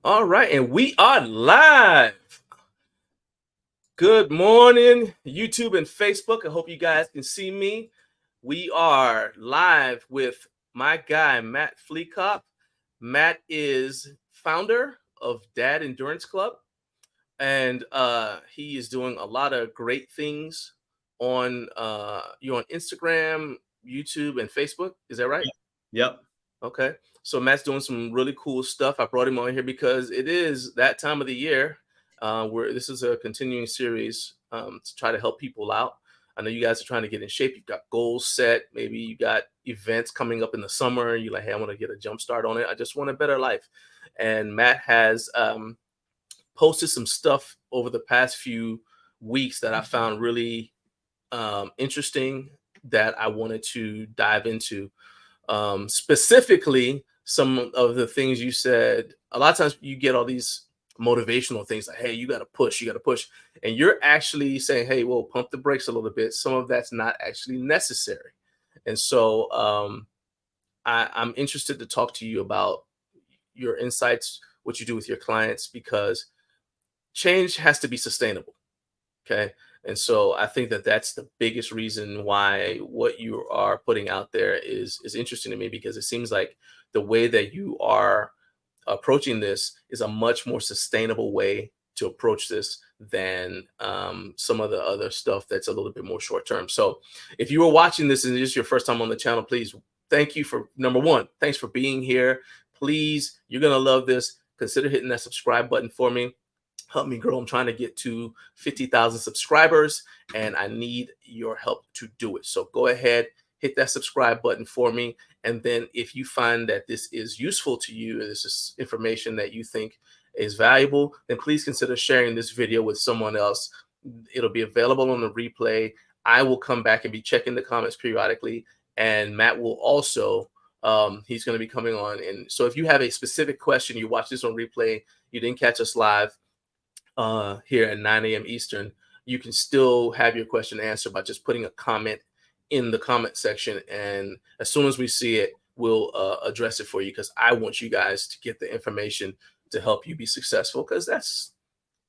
All right, and we are live. Good morning, YouTube and Facebook. I hope you guys can see me. We are live with my guy, Matt Fleekop. Matt is founder of Dad Endurance Club, and he is doing a lot of great things on you're on Instagram, YouTube, and Facebook. Is that right? Yep. Yep. Okay. So Matt's doing some really cool stuff. I brought him on here because it is that time of the year where this is a continuing series to try to help people out. I know you guys are trying to get in shape. You've got goals set. Maybe you got events coming up in the summer. You're like, hey, I want to get a jump start on it. I just want a better life. And Matt has posted some stuff over the past few weeks that I found really interesting that I wanted to dive into. Specifically, some of the things you said, a lot of times you get all these motivational things like, hey, you got to push, and you're actually saying, hey, well, pump the brakes a little bit. Some of that's not actually necessary. And so I'm interested to talk to you about your insights, what you do with your clients, because change has to be sustainable. Okay. And so I think that that's the biggest reason why what you are putting out there is interesting to me, because it seems like the way that you are approaching this is a much more sustainable way to approach this than some of the other stuff that's a little bit more short term. So if you were watching this and this is your first time on the channel, please thank you for number one, thanks for being here. Please, you're gonna love this. Consider hitting that subscribe button for me. Help me grow. I'm trying to get to 50,000 subscribers, and I need your help to do it. So go ahead, hit that subscribe button for me. And then if you find that this is useful to you, and this is information that you think is valuable, then please consider sharing this video with someone else. It'll be available on the replay. I will come back and be checking the comments periodically, and Matt will also he's going to be coming on. And so if you have a specific question, you watch this on replay, you didn't catch us live here at 9 a.m. Eastern, you can still have your question answered by just putting a comment in the comment section. And as soon as we see it, we'll address it for you, because I want you guys to get the information to help you be successful, because that's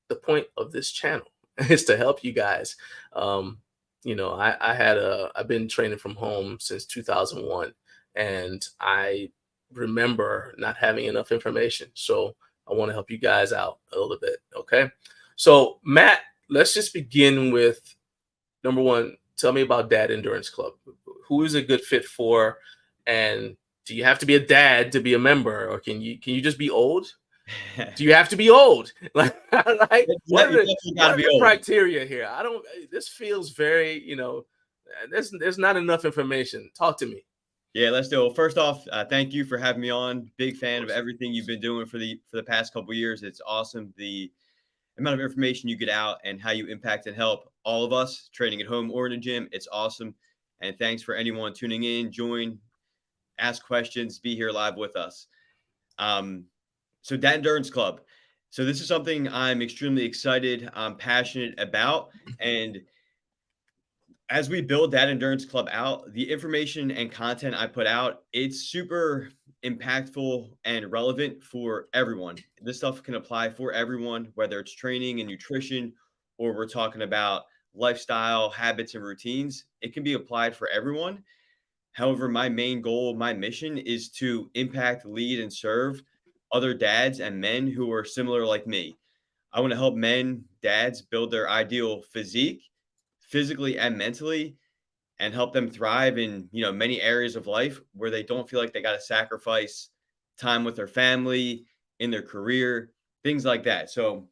the point of this channel is to help you guys. I've been training from home since 2001, and I remember not having enough information. So I want to help you guys out a little bit. Okay. So Matt, let's just begin with number one. Tell me about Dad Endurance Club. Who is a good fit for? And do you have to be a dad to be a member, or can you just be old? Do you have to be old? Like what are the criteria here? I don't. This feels very, there's not enough information. Talk to me. Yeah, let's do it. Well, first off, thank you for having me on. Big fan of everything you've been doing for the past couple of years. It's awesome the amount of information you get out and how you impact and help all of us training at home or in a gym. It's awesome. And thanks for anyone tuning in, join, ask questions, be here live with us. So Dad Endurance Club. So this is something I'm extremely excited, I'm passionate about. And as we build Dad Endurance Club out, the information and content I put out, it's super impactful and relevant for everyone. This stuff can apply for everyone, whether it's training and nutrition, or we're talking about lifestyle, habits, and routines. It can be applied for everyone. However, my main goal, my mission is to impact, lead, and serve other dads and men who are similar like me. I want to help men, dads build their ideal physique, physically and mentally, and help them thrive in many areas of life where they don't feel like they got to sacrifice time with their family, in their career, things like that. So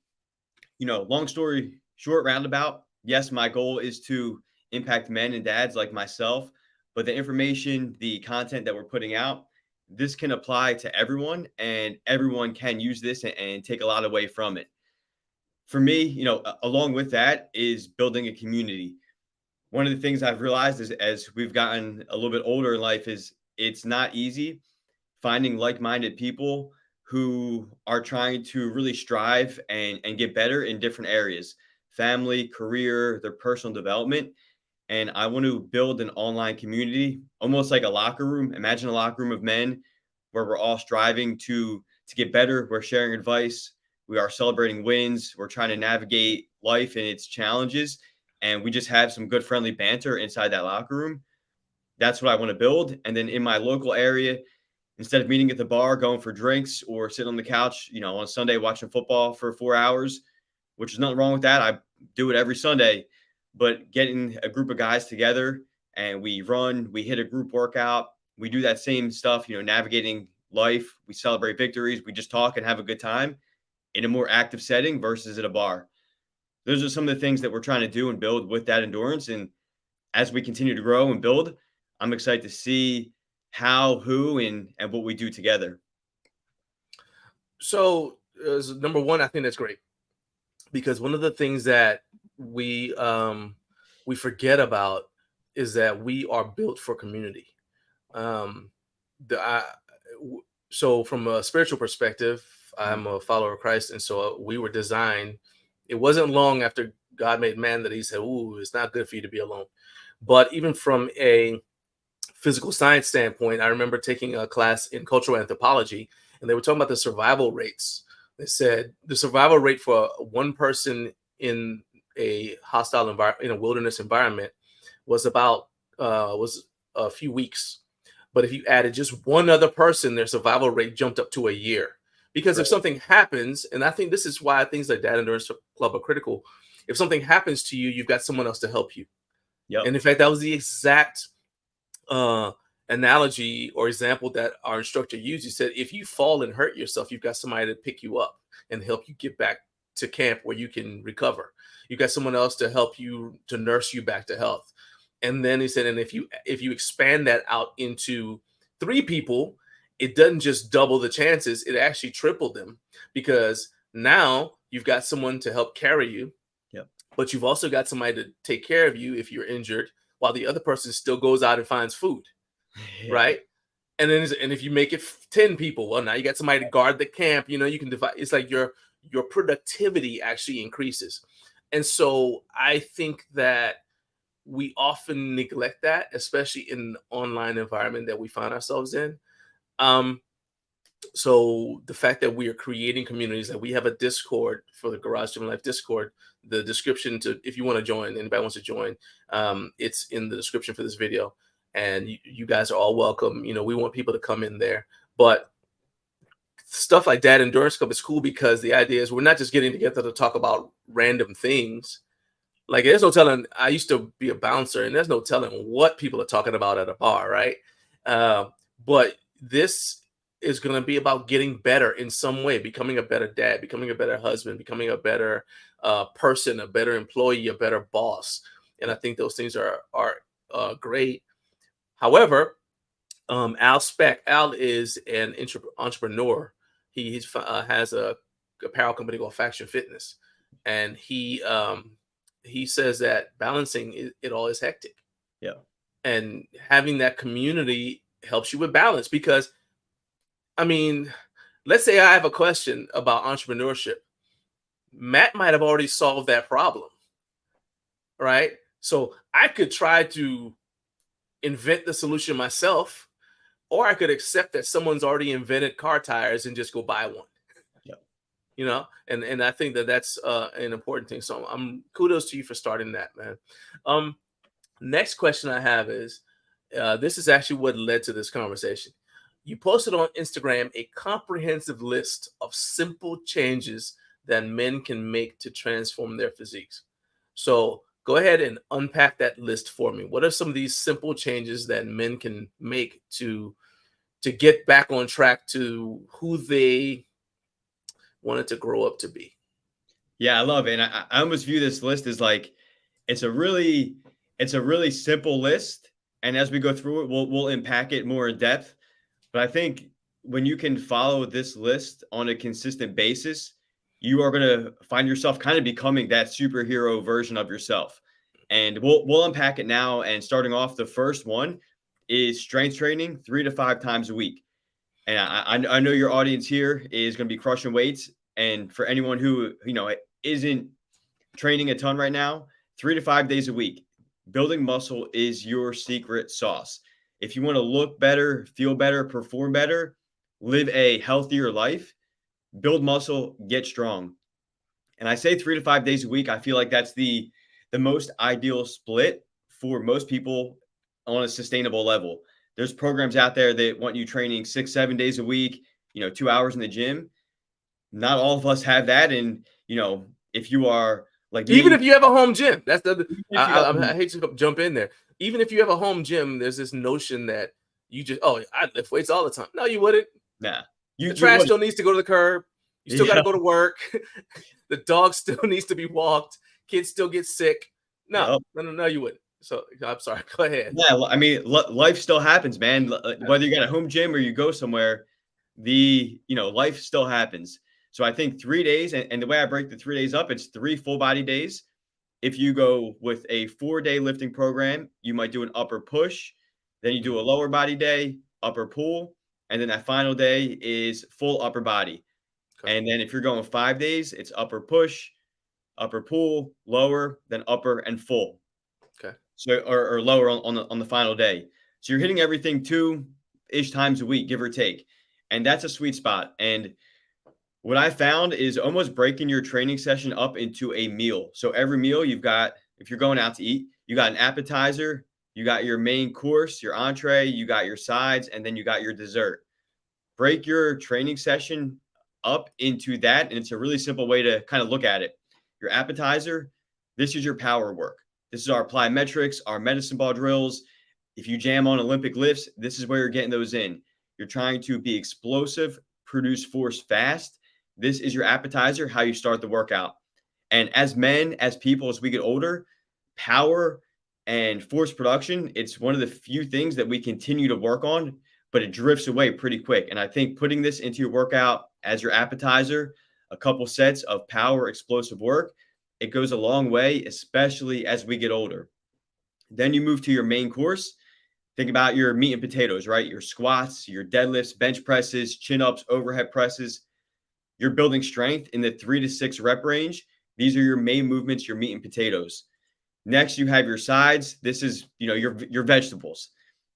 long story short, roundabout, yes, my goal is to impact men and dads like myself, but the information, the content that we're putting out, this can apply to everyone, and everyone can use this and take a lot away from it. For me, along with that is building a community. One of the things I've realized is as we've gotten a little bit older in life is it's not easy finding like-minded people who are trying to really strive and get better in different areas, family, career, their personal development. And I want to build an online community, almost like a locker room. Imagine a locker room of men where we're all striving to to get better. We're sharing advice. We are celebrating wins. We're trying to navigate life and its challenges. And we just have some good friendly banter inside that locker room. That's what I want to build. And then in my local area, instead of meeting at the bar, going for drinks or sitting on the couch, on Sunday watching football for 4 hours, which is nothing wrong with that. I do it every Sunday, but getting a group of guys together and we run, we hit a group workout, we do that same stuff, navigating life, we celebrate victories, we just talk and have a good time in a more active setting versus at a bar. Those are some of the things that we're trying to do and build with that endurance. And as we continue to grow and build, I'm excited to see how, who, and what we do together. So, number one, I think that's great, because one of the things that we forget about is that we are built for community. Um, the so from a spiritual perspective, I'm a follower of Christ, and so we were designed. It wasn't long after God made man that He said, "Ooh, it's not good for you to be alone." But even from a physical science standpoint, I remember taking a class in cultural anthropology, and they were talking about the survival rates. They said the survival rate for one person in a hostile environment, in a wilderness environment, was about was a few weeks. But if you added just one other person, their survival rate jumped up to a year. Because if Right. something happens, and I think this is why things like Dad Endurance Club are critical. If something happens to you, you've got someone else to help you. Yep. And in fact, that was the exact uh, analogy or example that our instructor used. He said, if you fall and hurt yourself, you've got somebody to pick you up and help you get back to camp where you can recover. You've got someone else to help you, to nurse you back to health. And then he said, and if you expand that out into 3 people, it doesn't just double the chances, it actually tripled them, because now you've got someone to help carry you, Yep. but you've also got somebody to take care of you if you're injured, while the other person still goes out and finds food, Yeah. right? And then and if you make it 10 people, well, now you got somebody to guard the camp. You can divide. It's like your productivity actually increases. And so I think that we often neglect that, especially in an online environment that we find ourselves in. So the fact that we are creating communities, that we have a Discord for the Garage Gym Life Discord, the description to, if you want to join, anybody wants to join, it's in the description for this video, and you guys are all welcome. We want people to come in there, but stuff like that Endurance Club is cool because the idea is we're not just getting together to talk about random things. Like, there's no telling. I used to be a bouncer, and there's no telling what people are talking about at a bar, right? But this is going to be about getting better in some way, becoming a better dad, becoming a better husband, becoming a better person, a better employee, a better boss. And I think those things are great. However, Al is an entrepreneur. He has a apparel company called Faction Fitness, and he says that balancing it all is hectic. Yeah. And having that community helps you with balance, because I mean, let's say I have a question about entrepreneurship. Matt might have already solved that problem, right? So I could try to invent the solution myself, or I could accept that someone's already invented car tires and just go buy one. And I think that that's an important thing. So I'm kudos to you for starting that, man. Next question I have is, this is actually what led to this conversation. You posted on Instagram a comprehensive list of simple changes that men can make to transform their physiques. So go ahead and unpack that list for me. What are some of these simple changes that men can make to get back on track to who they wanted to grow up to be? Yeah, I love it. And I almost view this list as like it's a really simple list. And as we go through it, we'll unpack it more in depth. But I think when you can follow this list on a consistent basis, you are going to find yourself kind of becoming that superhero version of yourself. And we'll unpack it now. And starting off, the first one is strength training 3 to 5 times a week. And I know your audience here is going to be crushing weights. And for anyone who, isn't training a ton right now, 3 to 5 days a week, building muscle is your secret sauce. If you want to look better, feel better, perform better, live a healthier life, build muscle, get strong. And I say 3 to 5 days a week. I feel like that's the most ideal split for most people on a sustainable level. There's programs out there that want you training 6, 7 days a week, 2 hours in the gym. Not all of us have that. And, if you are like Even me, if you have a home gym, that's the if you have, I hate to jump in there. Even if you have a home gym, there's this notion that you just, oh, I lift weights all the time. No, you wouldn't. nah, The you trash would, still needs to go to the curb. You still got yeah, to go to work. The dog still needs to be walked. Kids still get sick. No, yep. no, no, no, you wouldn't. So I'm sorry. Go ahead. Yeah, I mean, life still happens, man. Whether you got a home gym or you go somewhere, life still happens. So I think 3 days, and the way I break the 3 days up, it's 3 full body days. If you go with a 4-day lifting program, you might do an upper push, then you do a lower body day, upper pull, and then that final day is full upper body. Okay. And then if you're going 5 days, it's upper push, upper pull, lower, then upper and full. Okay. So or lower on the final day. So you're hitting everything 2-ish times a week, give or take. And that's a sweet spot. And what I found is almost breaking your training session up into a meal. So every meal you've got, if you're going out to eat, you got an appetizer, you got your main course, your entree, you got your sides, and then you got your dessert. Break your training session up into that. And it's a really simple way to kind of look at it. Your appetizer, this is your power work. This is our plyometrics, our medicine ball drills. If you jam on Olympic lifts, this is where you're getting those in. You're trying to be explosive, produce force fast. This is your appetizer, how you start the workout. And as men, as people, as we get older, power and force production, it's one of the few things that we continue to work on, but it drifts away pretty quick. And I think putting this into your workout as your appetizer, a couple sets of power, explosive work, it goes a long way, especially as we get older. Then you move to your main course. Think about your meat and potatoes, right? Your squats, your deadlifts, bench presses, chin ups, overhead presses. You're building strength in the 3 to 6 rep range. These are your main movements, your meat and potatoes. Next, you have your sides. This is, your vegetables,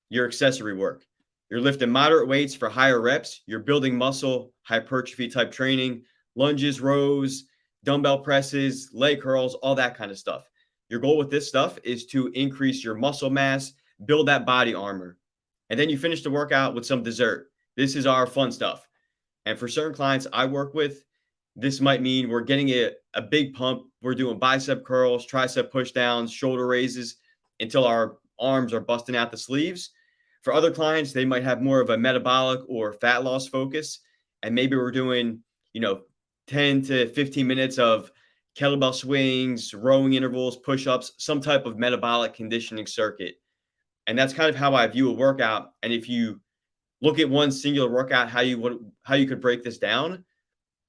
your accessory work. You're lifting moderate weights for higher reps. You're building muscle, hypertrophy type training, lunges, rows, dumbbell presses, leg curls, all that kind of stuff. Your goal with this stuff is to increase your muscle mass, build that body armor. And then you finish the workout with some dessert. This is our fun stuff. And for certain clients I work with, this might mean we're getting a big pump. We're doing bicep curls, tricep push downs, shoulder raises until our arms are busting out the sleeves. For other clients, they might have more of a metabolic or fat loss focus. And maybe we're doing, 10 to 15 minutes of kettlebell swings, rowing intervals, push-ups, some type of metabolic conditioning circuit. And that's kind of how I view a workout. And if you look at one singular workout, how you could break this down,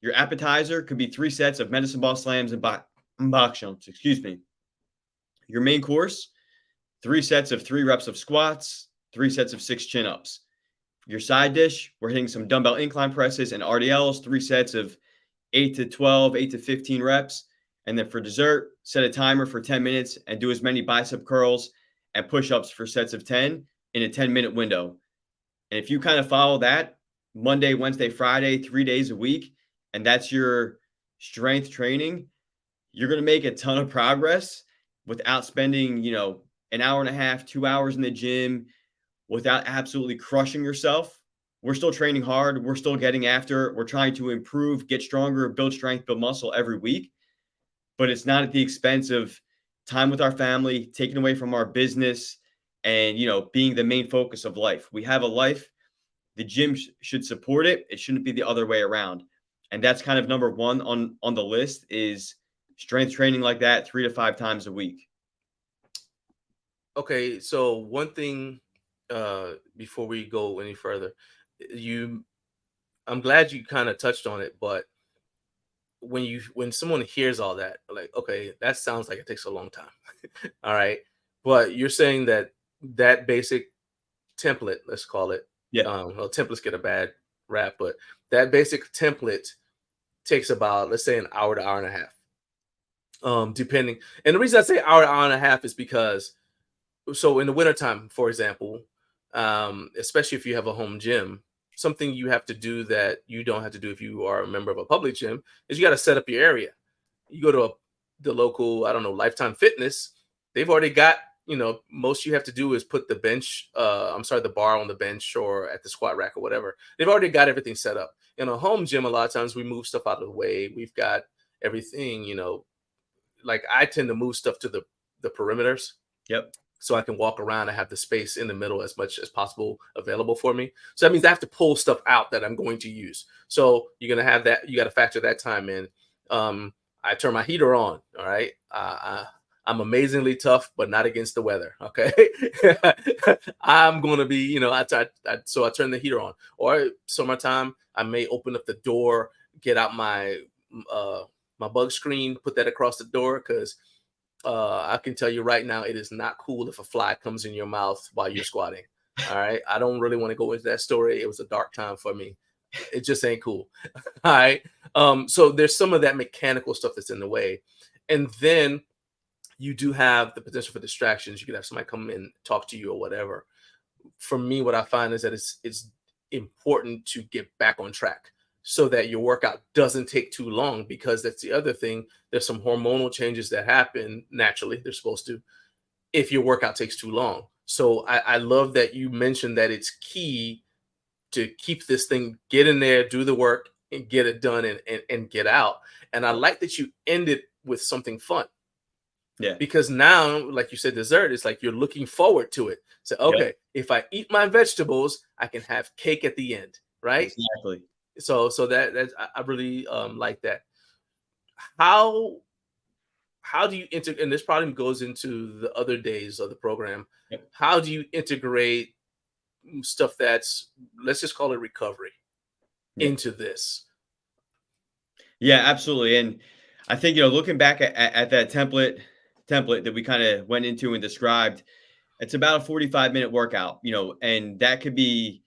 your appetizer could be 3 sets of medicine ball slams and box jumps, excuse me. Your main course, 3 sets of 3 reps of squats, 3 sets of 6 chin-ups. Your side dish, we're hitting some dumbbell incline presses and RDLs, 3 sets of 8 to 12, 8 to 15 reps. And then for dessert, set a timer for 10 minutes and do as many bicep curls and push-ups for sets of 10 in a 10-minute window. And if you kind of follow that Monday, Wednesday, Friday, 3 days a week, and that's your strength training, you're going to make a ton of progress without spending, an hour and a half, 2 hours in the gym, without absolutely crushing yourself. We're still training hard. We're still getting after it. We're trying to improve, get stronger, build strength, build muscle every week. But it's not at the expense of time with our family, taken away from our business, and, being the main focus of life. We have a life. The gym should support it. It shouldn't be the other way around. And that's kind of number one on the list is strength training like that 3 to 5 times a week. Okay, so one thing before we go any further, I'm glad you kind of touched on it, but when someone hears all that, like, okay, that sounds like it takes a long time. All right. But you're saying that basic template, let's call it, Yeah. well, templates get a bad rap, but that basic template takes about, let's say, an hour to hour and a half. Depending. And the reason I say hour to hour and a half is because, so in the wintertime, for example, especially if you have a home gym, something you have to do that you don't have to do if you are a member of a public gym is you got to set up your area. You go to the local, I don't know, Lifetime Fitness. They've already got, most you have to do is put the bench, I'm sorry, the bar on the bench or at the squat rack or whatever. They've already got everything set up. In a home gym, a lot of times we move stuff out of the way. We've got everything, like I tend to move stuff to the perimeters Yep. so I can walk around and have the space in the middle as much as possible available for me. So that means I have to pull stuff out that I'm going to use. So you're going to have that. You got to factor that time in. I turn my heater on. All right. I'm amazingly tough, but not against the weather. Okay. I'm going to be, so I turn the heater on. Or summertime, I may open up the door, get out my bug screen, put that across the door because I can tell you right now, it is not cool if a fly comes in your mouth while you're squatting. All right. I don't really want to go into that story. It was a dark time for me. It just ain't cool. All right. So there's some of that mechanical stuff that's in the way. And then you do have the potential for distractions. You could have somebody come and talk to you or whatever. For me, what I find is that it's important to get back on track so that your workout doesn't take too long, because that's the other thing. There's some hormonal changes that happen naturally. They're supposed to, if your workout takes too long. So I love that you mentioned that it's key to keep this thing, get in there, do the work and get it done and get out. And I like that you ended with something fun. Yeah. Because now, like you said, dessert is like you're looking forward to it. So, okay, if I eat my vegetables, I can have cake at the end, right? Exactly. So that I really like that. How do you integrate? And this probably goes into the other days of the program. Yep. How do you integrate stuff that's, let's just call it recovery, into this? Yeah, absolutely. And I think, looking back at that template that we kind of went into and described, it's about a 45-minute workout, and that could be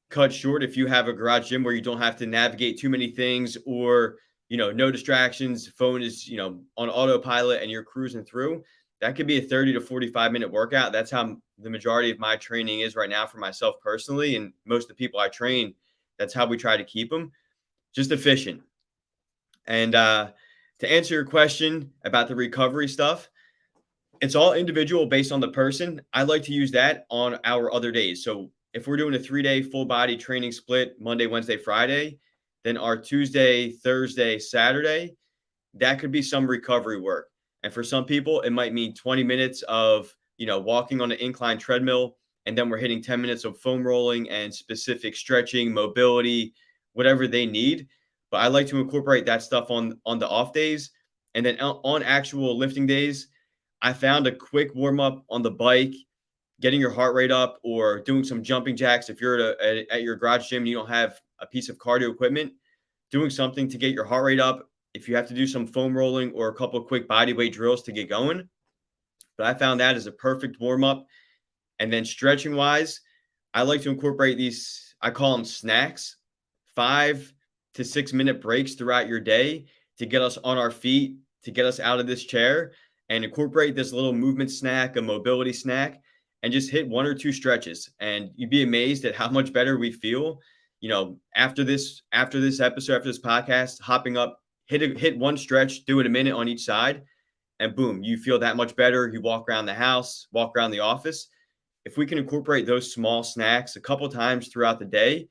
cut short if you have a garage gym where you don't have to navigate too many things, or, no distractions, phone is, on autopilot and you're cruising through. That could be a 30 to 45-minute workout. That's how the majority of my training is right now for myself personally. And most of the people I train, that's how we try to keep them just efficient. And to answer your question about the recovery stuff, it's all individual based on the person. I like to use that on our other days. So if we're doing a 3-day full body training split, Monday, Wednesday, Friday, then our Tuesday, Thursday, Saturday, that could be some recovery work. And for some people, it might mean 20 minutes of, walking on an incline treadmill, and then we're hitting 10 minutes of foam rolling and specific stretching, mobility, whatever they need. But I like to incorporate that stuff on the off days. And then on actual lifting days, I found a quick warm up on the bike, getting your heart rate up, or doing some jumping jacks. If you're at your garage gym and you don't have a piece of cardio equipment, doing something to get your heart rate up. If you have to do some foam rolling or a couple of quick body weight drills to get going. But I found that as a perfect warm up. And then stretching wise, I like to incorporate these, I call them snacks, 5 to 6 minute breaks throughout your day to get us on our feet, to get us out of this chair, and incorporate this little movement snack, a mobility snack, and just hit 1 or 2 stretches. And you'd be amazed at how much better we feel, after this episode, after this podcast, hopping up, hit 1 stretch, do it a minute on each side, and boom, you feel that much better. You walk around the house, walk around the office. If we can incorporate those small snacks a couple times throughout the day,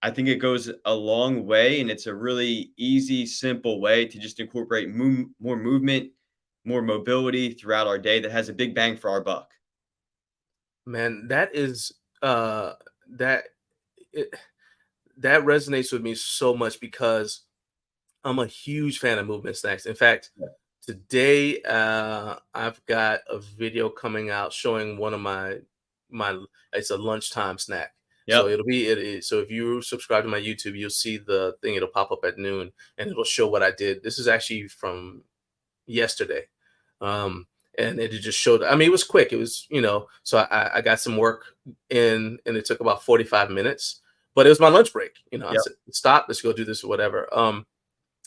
I think it goes a long way, and it's a really easy, simple way to just incorporate more movement, more mobility throughout our day that has a big bang for our buck. Man, that is that it, that resonates with me so much because I'm a huge fan of movement snacks. In fact, today I've got a video coming out showing one of my it's a lunchtime snack. So Yep. it'll be so if you subscribe to my YouTube, you'll see the thing. It'll pop up at noon and it'll show what I did. This is actually from yesterday. And it just showed, I mean, it was quick. It was, so I got some work in and it took about 45 minutes, but it was my lunch break. I Yep. said, stop, let's go do this or whatever.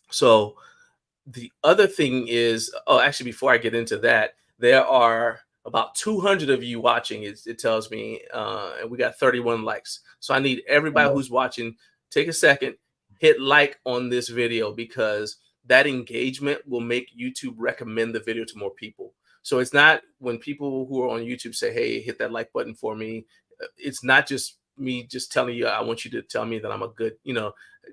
So the other thing is, oh, actually, before I get into that, there are about 200 of you watching. It tells me, and we got 31 likes. So I need everybody who's watching, take a second, hit like on this video, because that engagement will make YouTube recommend the video to more people. So it's not when people who are on YouTube say, hey, hit that like button for me. It's not just me just telling you, I want you to tell me that I'm a good,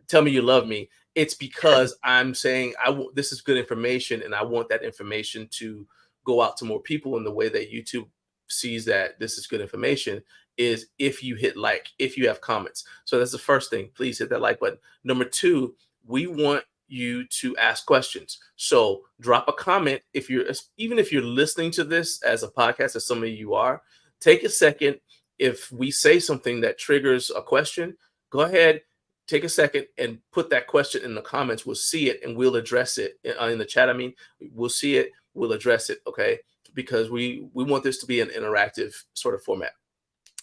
tell me you love me. It's because I'm saying this is good information, and I want that information to go out to more people. In the way that YouTube sees that this is good information is if you hit like, if you have comments. So that's the first thing. Please hit that like button. Number two, we want you to ask questions. So drop a comment. Even if you're listening to this as a podcast, as some of you are, take a second. If we say something that triggers a question, go ahead, take a second and put that question in the comments. We'll see it and we'll address it in the chat. I mean, we'll see it, we'll address it. Okay. Because we want this to be an interactive sort of format.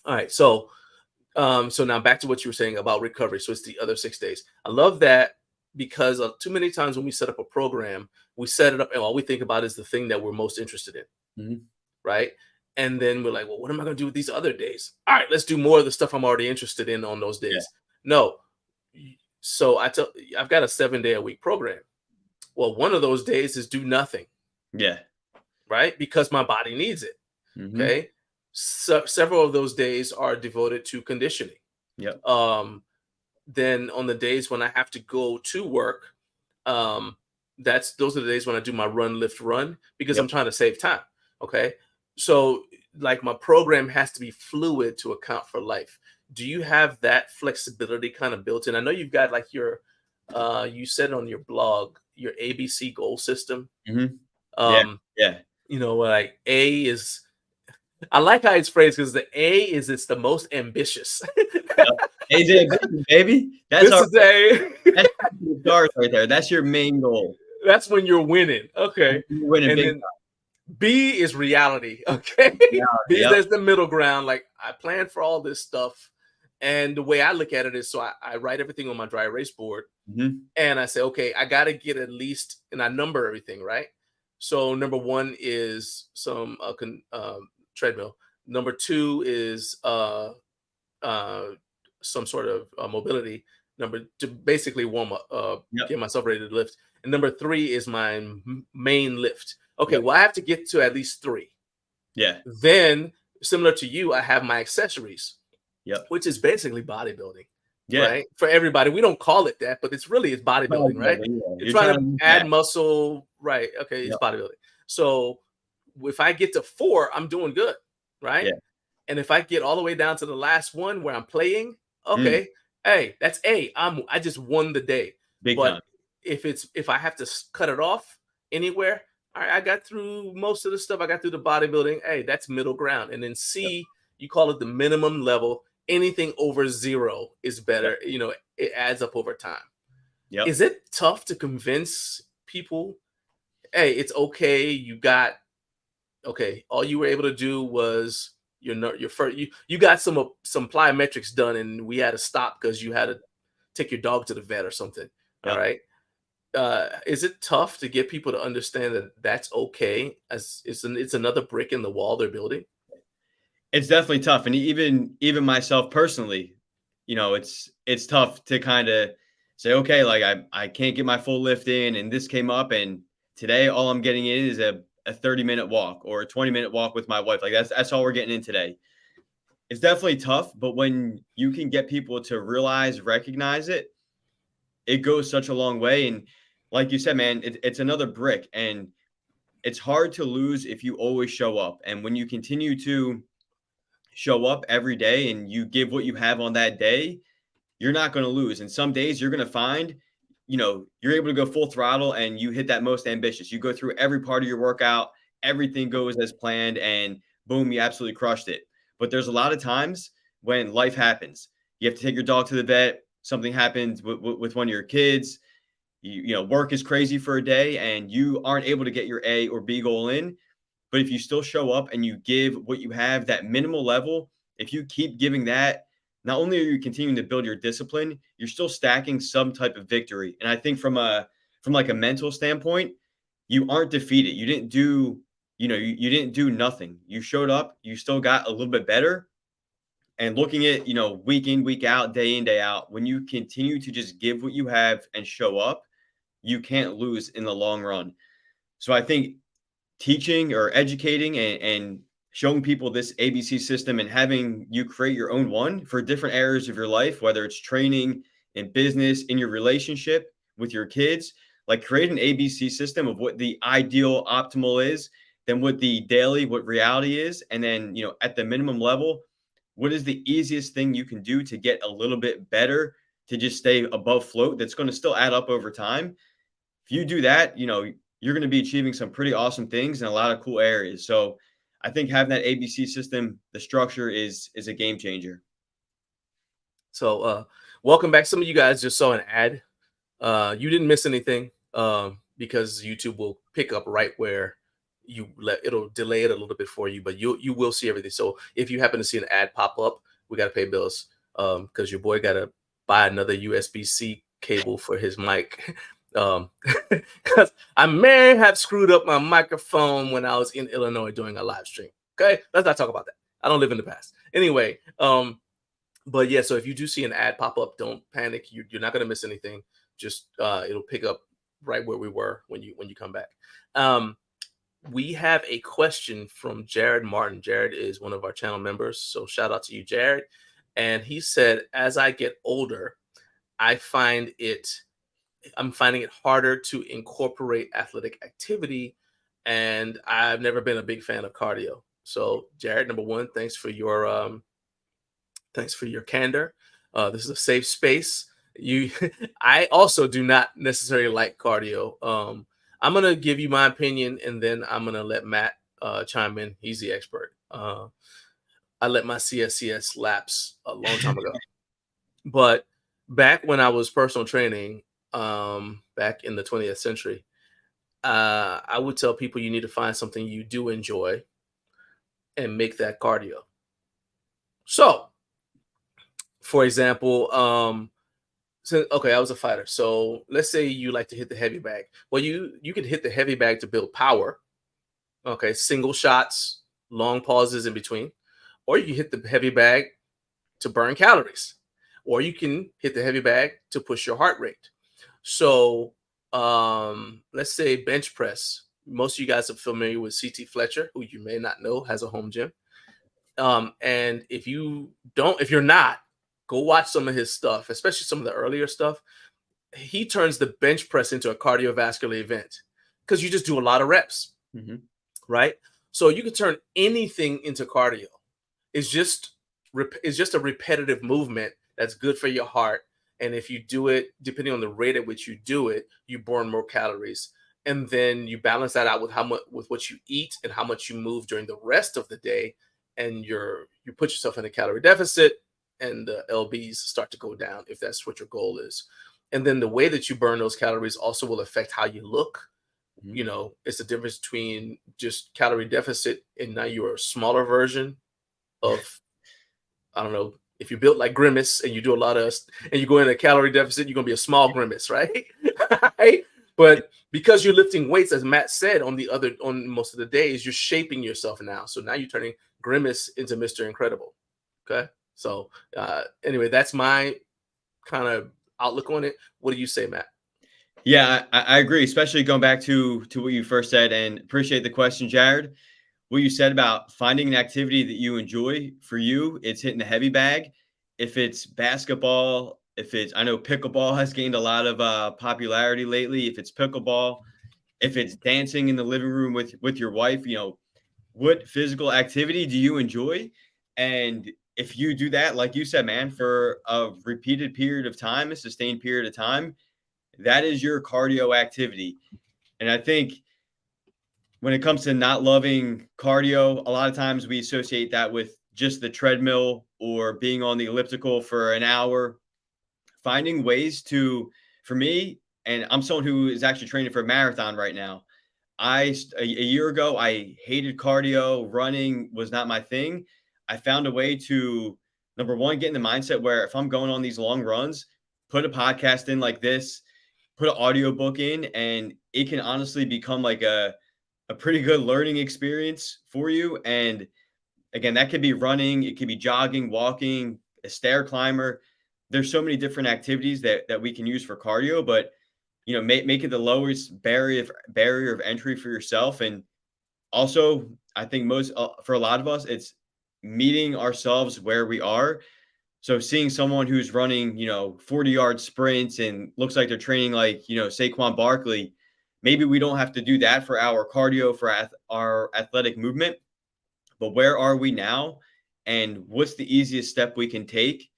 All right. So now back to what you were saying about recovery. So it's the other 6 days. I love that, because too many times when we set up a program, we set it up and all we think about is the thing that we're most interested in. Mm-hmm. Right. And then we're like, well, what am I going to do with these other days? All right, let's do more of the stuff I'm already interested in on those days. Yeah. No. So I've got a 7-day-a-week program. Well, one of those days is do nothing. Yeah. Right. Because my body needs it. Mm-hmm. Okay. So several of those days are devoted to conditioning. Yep. Then on the days when I have to go to work, those are the days when I do my run, lift, run, because I'm trying to save time. Okay. So like my program has to be fluid to account for life. Do you have that flexibility kind of built in? I know you've got like your, you said on your blog, your ABC goal system. Mm-hmm. Yeah. Like A is, I like how it's phrased, because the A is, it's the most ambitious. AJ, baby. That's the stars right there. That's your main goal. That's when you're winning. Okay. You're winning and big then B is reality. Okay. B is the middle ground. Like, I plan for all this stuff. And the way I look at it is, so I write everything on my dry erase board. Mm-hmm. And I say, okay, I got to get at least, and I number everything, right? So number 1 is some treadmill. Number 2 is some sort of mobility. Number 2, basically warm up, get myself ready to lift. And number 3 is my main lift. Okay, well, I have to get to at least 3. Yeah. Then, similar to you, I have my accessories. Which is basically bodybuilding. Yeah. Right? For everybody. We don't call it that, but it's bodybuilding, right? Yeah. You're trying to add muscle, right? Okay, it's bodybuilding. So if I get to 4, I'm doing good, right? Yeah. And if I get all the way down to the last one where I'm playing, okay, hey, that's A. I just won the day. Big but time. If I have to cut it off anywhere, all right, I got through most of the stuff. I got through the bodybuilding. Hey, that's middle ground. And then C, you call it the minimum level. Anything over 0 is better. It adds up over time. Is it tough to convince people, hey, it's okay, all you were able to do was your first, you got some plyometrics done, and we had to stop because you had to take your dog to the vet or something. All right. Is it tough to get people to understand that that's okay, as it's another brick in the wall they're building? It's definitely tough. And even myself personally, it's tough to kind of say, okay, like I can't get my full lift in, and this came up, and today all I'm getting in is a 30-minute walk or a 20-minute walk with my wife. Like that's all we're getting in today. It's definitely tough, but when you can get people to recognize it, it goes such a long way. And like you said, man, it's another brick, and it's hard to lose if you always show up. And when you continue to show up every day and you give what you have on that day, you're not going to lose. And some days you're going to find, you're able to go full throttle and you hit that most ambitious. You go through every part of your workout, everything goes as planned, and boom, you absolutely crushed it. But there's a lot of times when life happens. You have to take your dog to the vet. Something happens with one of your kids. Work is crazy for a day and you aren't able to get your A or B goal in. But if you still show up and you give what you have, that minimal level, if you keep giving that, not only are you continuing to build your discipline, you're still stacking some type of victory. And I think from like a mental standpoint, you aren't defeated. You didn't do you didn't do nothing. You showed up, you still got a little bit better. And looking at, week in, week out, day in, day out, when you continue to just give what you have and show up, you can't lose in the long run. So I think teaching or educating and showing people this ABC system and having you create your own one for different areas of your life, whether it's training, in business, in your relationship with your kids, like create an ABC system of what the ideal optimal is, then what the daily, what reality is. And then, at the minimum level, what is the easiest thing you can do to get a little bit better to just stay above float that's going to still add up over time. If you do that, you're going to be achieving some pretty awesome things in a lot of cool areas. So I think having that ABC system, the structure is a game changer. So welcome back. Some of you guys just saw an ad. You didn't miss anything because YouTube will pick up right where it'll delay it a little bit for you, but you will see everything. So if you happen to see an ad pop up, we got to pay bills because your boy got to buy another USB-C cable for his mic. Because I may have screwed up my microphone when I was in Illinois doing a live stream. Okay, let's not talk about that. I don't live in the past. Anyway, but yeah, so if you do see an ad pop up, don't panic. You're not going to miss anything. Just it'll pick up right where we were when you come back. We have a question from Jared Martin. Jared is one of our channel members, so shout out to you, Jared. And he said, as I get older, I'm finding it harder to incorporate athletic activity, and I've never been a big fan of cardio. So, Jared, number one, thanks for your candor. This is a safe space. I also do not necessarily like cardio. I'm gonna give you my opinion, and then I'm gonna let Matt chime in. He's the expert. I let my CSCS lapse a long time ago, but back when I was personal training, back in the 20th century, I would tell people you need to find something you do enjoy and make that cardio. So, for example, okay, I was a fighter. So let's say you like to hit the heavy bag. Well, you could hit the heavy bag to build power. Okay, single shots, long pauses in between. Or you can hit the heavy bag to burn calories. Or you can hit the heavy bag to push your heart rate. So let's say bench press. Most of you guys are familiar with CT Fletcher, who you may not know has a home gym. And if you're not, go watch some of his stuff, especially some of the earlier stuff. He turns the bench press into a cardiovascular event because you just do a lot of reps, right? So you can turn anything into cardio. It's just a repetitive movement that's good for your heart. And if you do it, depending on the rate at which you do it, you burn more calories. And then you balance that out with what you eat and how much you move during the rest of the day. And you put yourself in a calorie deficit, and the LBs start to go down if that's what your goal is. And then the way that you burn those calories also will affect how you look. It's the difference between just calorie deficit and now you're a smaller version of, I don't know, if you built like Grimace and you do a lot of, and you go in a calorie deficit, you're going to be a small Grimace, right? Right? But because you're lifting weights, as Matt said, on most of the days, you're shaping yourself now. So now you're turning Grimace into Mr. Incredible. Okay. So anyway, that's my kind of outlook on it. What do you say, Matt? Yeah, I agree, especially going back to what you first said, and appreciate the question, Jared. What you said about finding an activity that you enjoy. For you, it's hitting the heavy bag. If it's basketball, I know pickleball has gained a lot of popularity lately. If it's pickleball, if it's dancing in the living room with your wife, what physical activity do you enjoy? And if you do that, like you said, man, for a repeated period of time, a sustained period of time, that is your cardio activity. And I think when it comes to not loving cardio, a lot of times we associate that with just the treadmill or being on the elliptical for an hour. Finding ways for me, and I'm someone who is actually training for a marathon right now. A year ago, I hated cardio. Running was not my thing. I found a way to, number one, get in the mindset where if I'm going on these long runs, put a podcast in like this, put an audiobook in, and it can honestly become like a a pretty good learning experience for you. And again, that could be running, it could be jogging, walking, a stair climber. There's so many different activities that we can use for cardio, but make it the lowest barrier of entry for yourself. And also, I think most for a lot of us, it's meeting ourselves where we are. So seeing someone who's running, 40-yard sprints and looks like they're training like, Saquon Barkley, maybe we don't have to do that for our cardio, for our athletic movement, but where are we now? And what's the easiest step we can take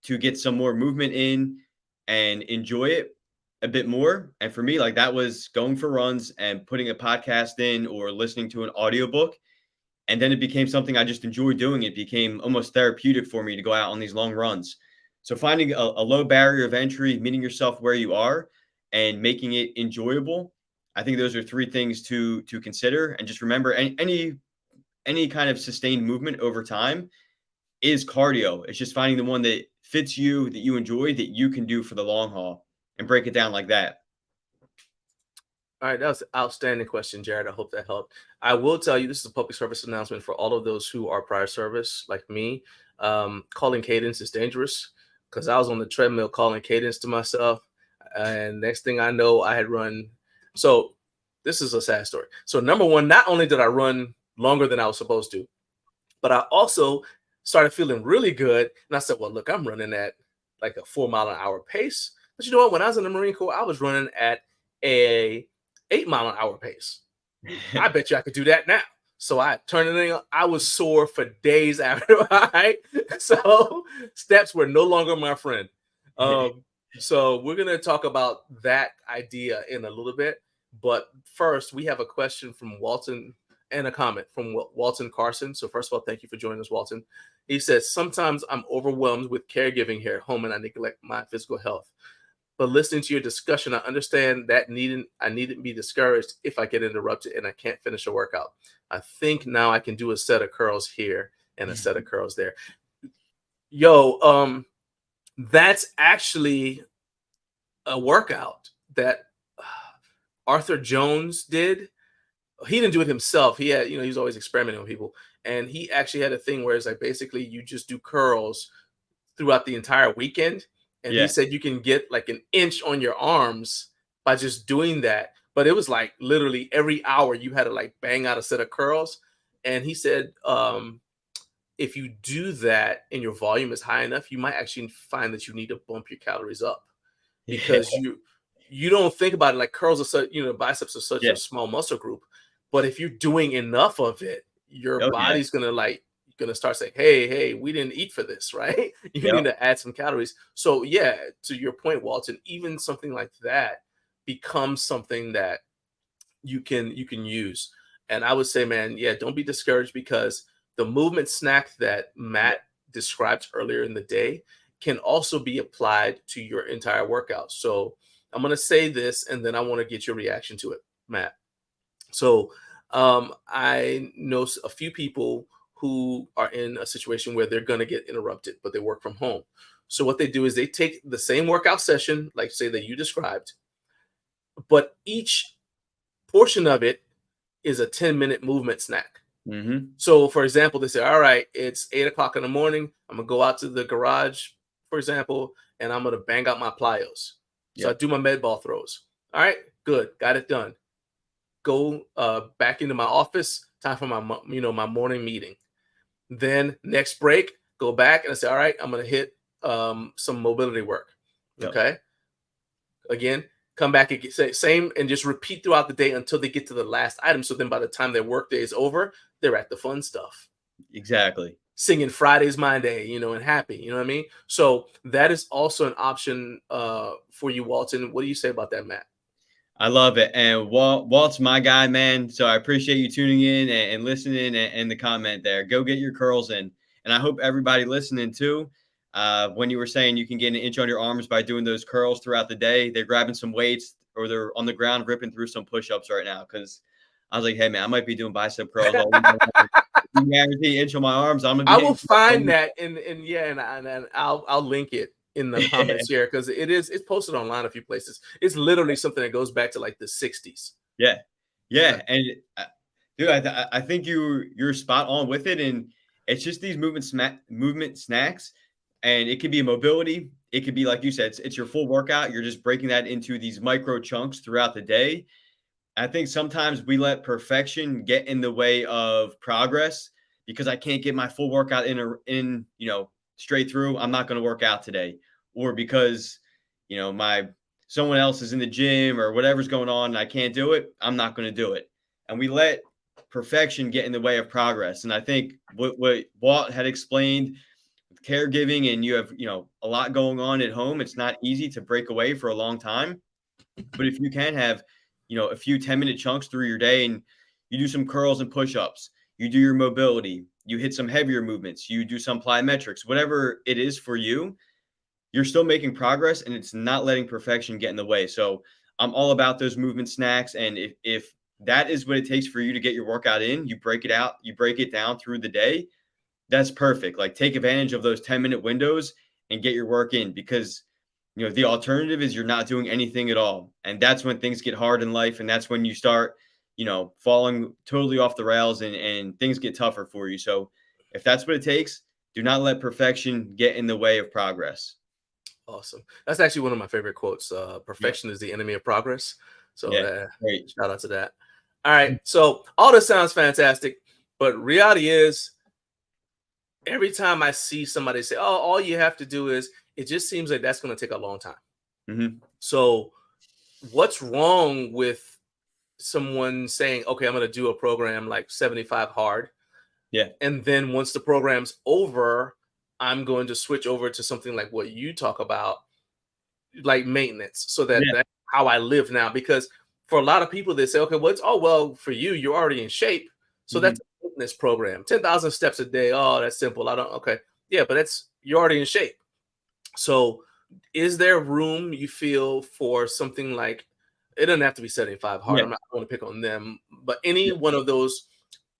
to get some more movement in and enjoy it a bit more? And for me, like that was going for runs and putting a podcast in or listening to an audiobook. And then it became something I just enjoyed doing. It became almost therapeutic for me to go out on these long runs. So finding a low barrier of entry, meeting yourself where you are and making it enjoyable. I think those are three things to consider. And just remember, any kind of sustained movement over time is cardio. It's just finding the one that fits you, that you enjoy, that you can do for the long haul, and break it down like that. All right, that was an outstanding question, Jared. I hope that helped. I will tell you, this is a public service announcement for all of those who are prior service, like me. Calling cadence is dangerous because I was on the treadmill calling cadence to myself, and next thing I know, I had run. So this is a sad story. So number one, not only did I run longer than I was supposed to, but I also started feeling really good. And I said, well, look, I'm running at like a 4-mile-an-hour pace. But you know what? When I was in the Marine Corps, I was running at a 8-mile-an-hour pace. I bet you I could do that now. So I turned it in. I was sore for days after. Right? So steps were no longer my friend. So we're going to talk about that idea in a little bit. But first, we have a question from Walton and a comment from Walton Carson. So first of all, thank you for joining us, Walton. He says, sometimes I'm overwhelmed with caregiving here at home and I neglect my physical health. But listening to your discussion, I understand that I needn't be discouraged if I get interrupted and I can't finish a workout. I think now I can do a set of curls here and a set of curls there. Yo, that's actually a workout that Arthur Jones did. He didn't do it himself. He had, he was always experimenting with people. And he actually had a thing where it's like basically you just do curls throughout the entire weekend. And he said you can get like an inch on your arms by just doing that. But it was like literally every hour you had to like bang out a set of curls. And he said, if you do that and your volume is high enough, you might actually find that you need to bump your calories up because you don't think about it like curls are such, biceps are such a small muscle group. But if you're doing enough of it, your body's gonna start saying, hey, we didn't eat for this, right? You need to add some calories. So yeah, to your point, Walton, even something like that becomes something that you can use. And I would say, man, don't be discouraged because the movement snack that Matt described earlier in the day can also be applied to your entire workout. So I'm going to say this, and then I want to get your reaction to it, Matt. So I know a few people who are in a situation where they're going to get interrupted, but they work from home. So what they do is they take the same workout session, like say that you described, but each portion of it is a 10-minute movement snack. So for example, they say, all right, it's 8:00 in the morning. I'm going to go out to the garage, for example, and I'm going to bang out my plyos. So I do my med ball throws. All right, good. Got it done. Go back into my office. Time for my, my morning meeting. Then next break, go back and I say, all right, I'm going to hit some mobility work. Okay. Again, come back and say same and just repeat throughout the day until they get to the last item. So then by the time their work day is over, they're at the fun stuff. Exactly. Singing Friday's my day, and happy, you know what I mean? So that is also an option for you, Walton. What do you say about that, Matt? I love it. And Walt's my guy, man. So I appreciate you tuning in and listening and the comment there. Go get your curls in. And I hope everybody listening too, when you were saying you can get an inch on your arms by doing those curls throughout the day, they're grabbing some weights or they're on the ground ripping through some push-ups right now. Because I was like, hey, man, I might be doing bicep curls all week. You guarantee inch on my arms. I will find that and I'll link it in the comments here because it's posted online a few places. It's literally something that goes back to like the 60s. Yeah. And Dude, I think you're spot on with it, and it's just these movement snacks, and it could be mobility. It could be like you said, it's your full workout. You're just breaking that into these micro chunks throughout the day. I think sometimes we let perfection get in the way of progress because I can't get my full workout in straight through. I'm not going to work out today, or because my someone else is in the gym or whatever's going on and I can't do it. I'm not going to do it, and we let perfection get in the way of progress. And I think what Walt had explained with caregiving, and you have a lot going on at home. It's not easy to break away for a long time, but if you can have a few 10-minute chunks through your day, and you do some curls and push-ups, you do your mobility, you hit some heavier movements, you do some plyometrics, whatever it is for you, you're still making progress, and it's not letting perfection get in the way. So I'm all about those movement snacks. And if that is what it takes for you to get your workout in, you break it out, you break it down through the day, that's perfect. Like, take advantage of those 10-minute windows and get your work in, because the alternative is you're not doing anything at all. And that's when things get hard in life. And that's when you start, falling totally off the rails, and things get tougher for you. So if that's what it takes, do not let perfection get in the way of progress. Awesome. That's actually one of my favorite quotes. Perfection is the enemy of progress. So Great. shout out to that. All right. So all this sounds fantastic, but reality is, every time I see somebody say, "Oh, all you have to do is," it just seems like that's going to take a long time. Mm-hmm. So what's wrong with someone saying, "Okay, I'm going to do a program like 75 hard." Yeah. And then once the program's over, I'm going to switch over to something like what you talk about, like maintenance, so that's how I live now. Because for a lot of people, they say, okay, well, for you, you're already in shape. So that's a fitness program, 10,000 steps a day. Oh, that's simple. Okay. Yeah, but you're already in shape. So is there room, you feel, for something like, it doesn't have to be 75 hard. Yeah. I'm not going to pick on them, but any one of those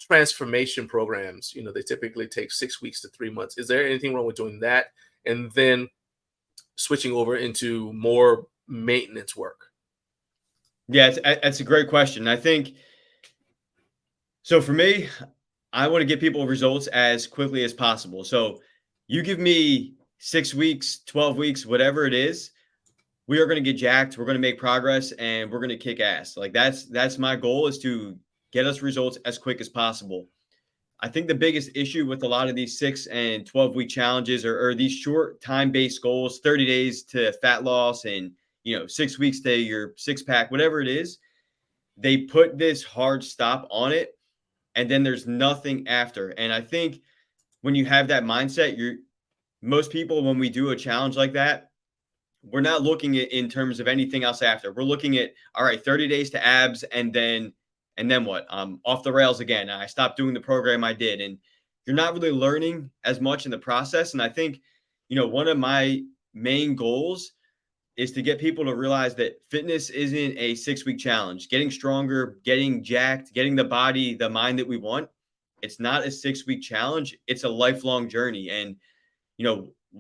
transformation programs, they typically take 6 weeks to 3 months. Is there anything wrong with doing that and then switching over into more maintenance work? Yeah, it's a great question. I think so. For me, I want to get people results as quickly as possible. So you give me 6 weeks, 12 weeks, whatever it is, we are going to get jacked. We're going to make progress, and we're going to kick ass. Like, that's my goal, is to get us results as quick as possible. I think the biggest issue with a lot of these 6 and 12-week challenges, or these short time-based goals, 30 days to fat loss, and 6 weeks to your six pack, whatever it is, they put this hard stop on it, and then there's nothing after. And I think when you have that mindset, most people, when we do a challenge like that, we're not looking at in terms of anything else after. We're looking at, all right, 30 days to abs, and then what? Off the rails again. I stopped doing the program I did. And you're not really learning as much in the process. And I think, one of my main goals is to get people to realize that fitness isn't a 6-week challenge. Getting stronger, getting jacked, getting the body, the mind that we want, it's not a 6-week challenge. It's a lifelong journey. And,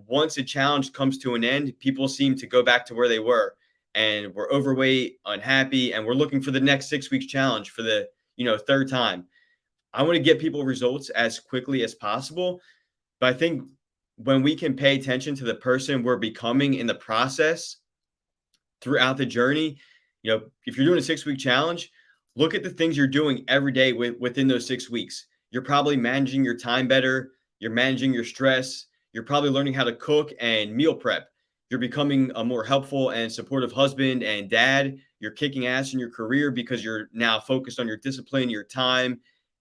once a challenge comes to an end, people seem to go back to where they were, and we're overweight, unhappy, and we're looking for the next 6 weeks challenge for the, third time. I want to get people results as quickly as possible. But I think when we can pay attention to the person we're becoming in the process throughout the journey, if you're doing a 6-week challenge, look at the things you're doing every day within those 6 weeks. You're probably managing your time better. You're managing your stress. You're probably learning how to cook and meal prep. You're becoming a more helpful and supportive husband and dad. You're kicking ass in your career because you're now focused on your discipline, your time.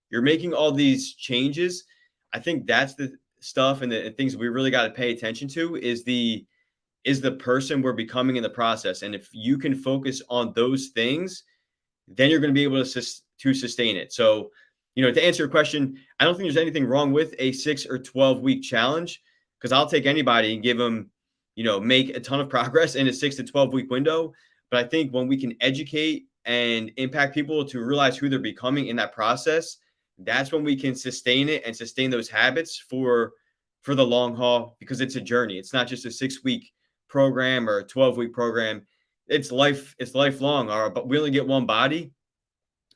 You're making all these changes. I think that's the stuff, and the things we really got to pay attention to is the person we're becoming in the process. And if you can focus on those things, then you're going to be able to sustain it. So, to answer your question, I don't think there's anything wrong with a 6 or 12-week challenge, because I'll take anybody and give them, make a ton of progress in a 6 to 12-week window. But I think when we can educate and impact people to realize who they're becoming in that process, that's when we can sustain it and sustain those habits for the long haul, because it's a journey. It's not just a 6-week program or a 12-week program. It's lifelong. But we only get one body.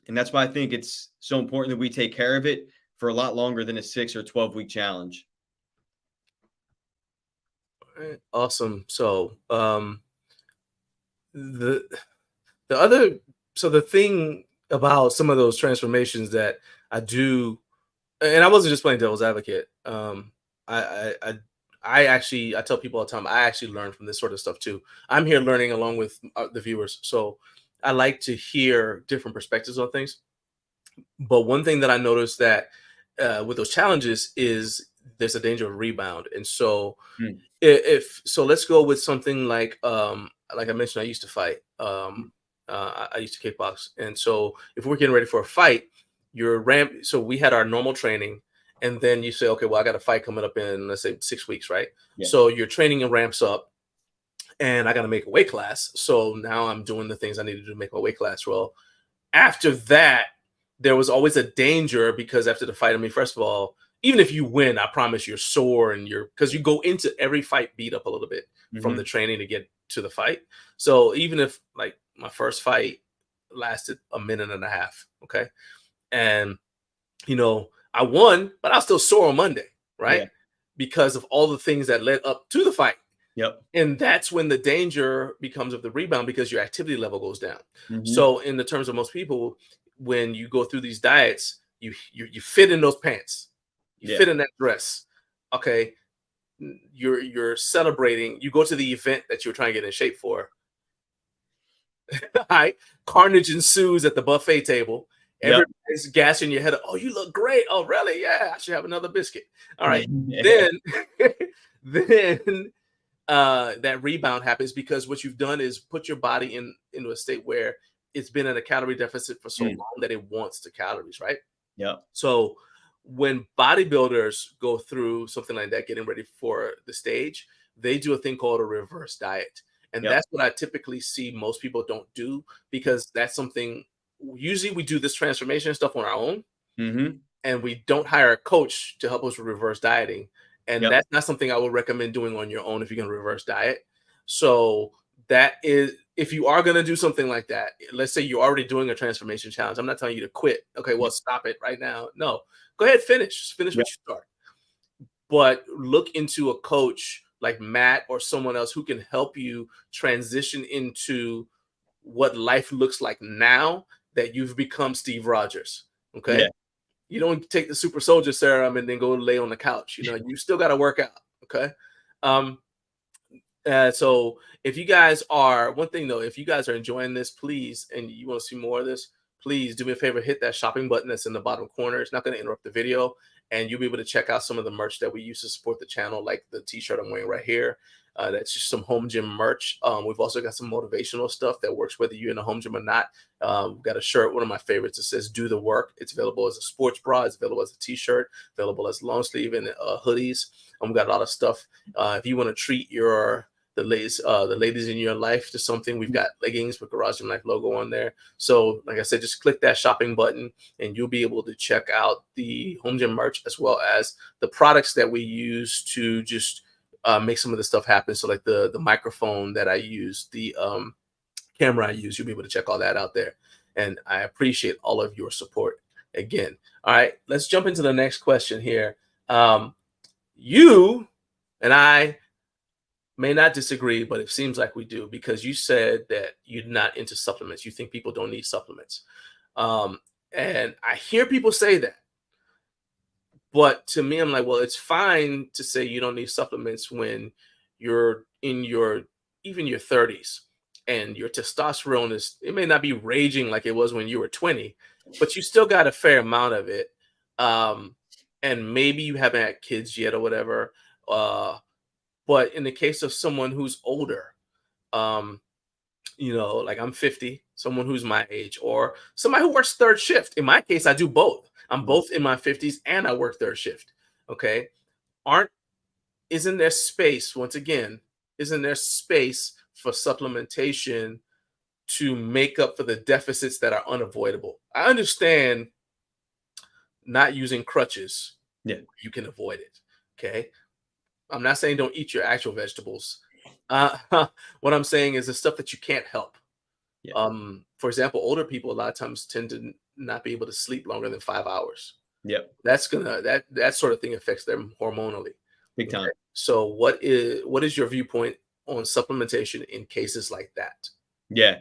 And that's why I think it's so important that we take care of it for a lot longer than a 6 or 12 week challenge. Right. Awesome. So the the other so the thing about some of those transformations that I do, and I wasn't just playing devil's advocate. I I I I actually I tell people all the time I actually learn from this sort of stuff too. I'm here learning along with the viewers, so I like to hear different perspectives on things. But one thing that I noticed that with those challenges is there's a danger of rebound, and so Mm, if so, let's go with something like I mentioned, I used to fight. I used to kickbox, and so if we're getting ready for a fight, you're ramp. So we had our normal training, and then you say, okay, well, I got a fight coming up in, let's say, 6 weeks, right? yeah. So your training ramps up, and I got to make a weight class. So now I'm doing the things I need to do to make my weight class. Well, after that, there was always a danger because after the fight, I mean, first of all, even if you win, I promise you're sore and you're because you go into every fight beat up a little bit from the Hmm. training to get to the fight. So even if like my first fight lasted a minute and a half, okay, and I won, but I was still sore on Monday, right? Yeah. Because of all the things that led up to the fight. Yep. And that's when the danger becomes of the rebound because your activity level goes down. Hmm. So, in the terms of most people, when you go through these diets, you fit in those pants, you Yeah. fit in that dress. Okay, you're celebrating. You go to the event that you're trying to get in shape for. Right, carnage ensues at the buffet table. Yep. Everybody's gassing your head up. Oh, you look great. Oh, really? Yeah, I should have another biscuit. All right, then, then that rebound happens because what you've done is put your body into a state where it's been in a calorie deficit for so Mm, long that it wants the calories, right? yep. So when bodybuilders go through something like that, getting ready for the stage, they do a thing called a reverse diet. And Yep. that's what I typically see most people don't do because that's something usually we do this transformation stuff on our own Hmm. and we don't hire a coach to help us with reverse dieting. And Yep. that's not something I would recommend doing on your own if you're going to reverse diet. So that is if you are going to do something like that, let's say you're already doing a transformation challenge. I'm not telling you to quit. Okay, well, Yep. stop it right now. No, go ahead, finish Yep. what you start. But look into a coach like Matt or someone else who can help you transition into what life looks like now that you've become Steve Rogers. Yeah. Okay, you don't take the super soldier serum and then go lay on the couch. You still got to work out. Okay. Um, so if you guys are one thing though, if you guys are enjoying this, please, and you want to see more of this, please do me a favor, hit that shopping button that's in the bottom corner. It's not going to interrupt the video, and you'll be able to check out some of the merch that we use to support the channel, like the T-shirt I'm wearing right here. That's just some home gym merch. We've also got some motivational stuff that works whether you're in a home gym or not. We've got a shirt, one of my favorites. It says "Do the Work." It's available as a sports bra. It's available as a T-shirt. Available as long sleeve and hoodies. And we've got a lot of stuff. If you want to treat the ladies in your life to something, we've got leggings with Garage Gym Life logo on there. So like I said, just click that shopping button and you'll be able to check out the home gym merch as well as the products that we use to just make some of the stuff happen. So like the microphone that I use, the camera I use, you'll be able to check all that out there. And I appreciate all of your support again. All right, let's jump into the next question here. You and I may not disagree, but it seems like we do because you said that you're not into supplements. You think people don't need supplements. Um, and I hear people say that, but to me, I'm like, well, it's fine to say you don't need supplements when you're in your even your 30s and your testosterone it may not be raging like it was when you were 20, but you still got a fair amount of it. Um, and maybe you haven't had kids yet or whatever. But in the case of someone who's older, um, like I'm 50, someone who's my age, or somebody who works third shift. In my case, I do both. I'm Mhm. both in my 50s and I work third shift. Okay. Aren't isn't there space, once again, isn't there space for supplementation to make up for the deficits that are unavoidable? I understand not using crutches, Yeah. you can avoid it. Okay. I'm not saying don't eat your actual vegetables. What I'm saying is the stuff that you can't help. Yeah. For example, older people a lot of times tend to not be able to sleep longer than 5 hours. Yep. That's gonna that sort of thing affects them hormonally. Big time. Right? So what is your viewpoint on supplementation in cases like that? Yeah.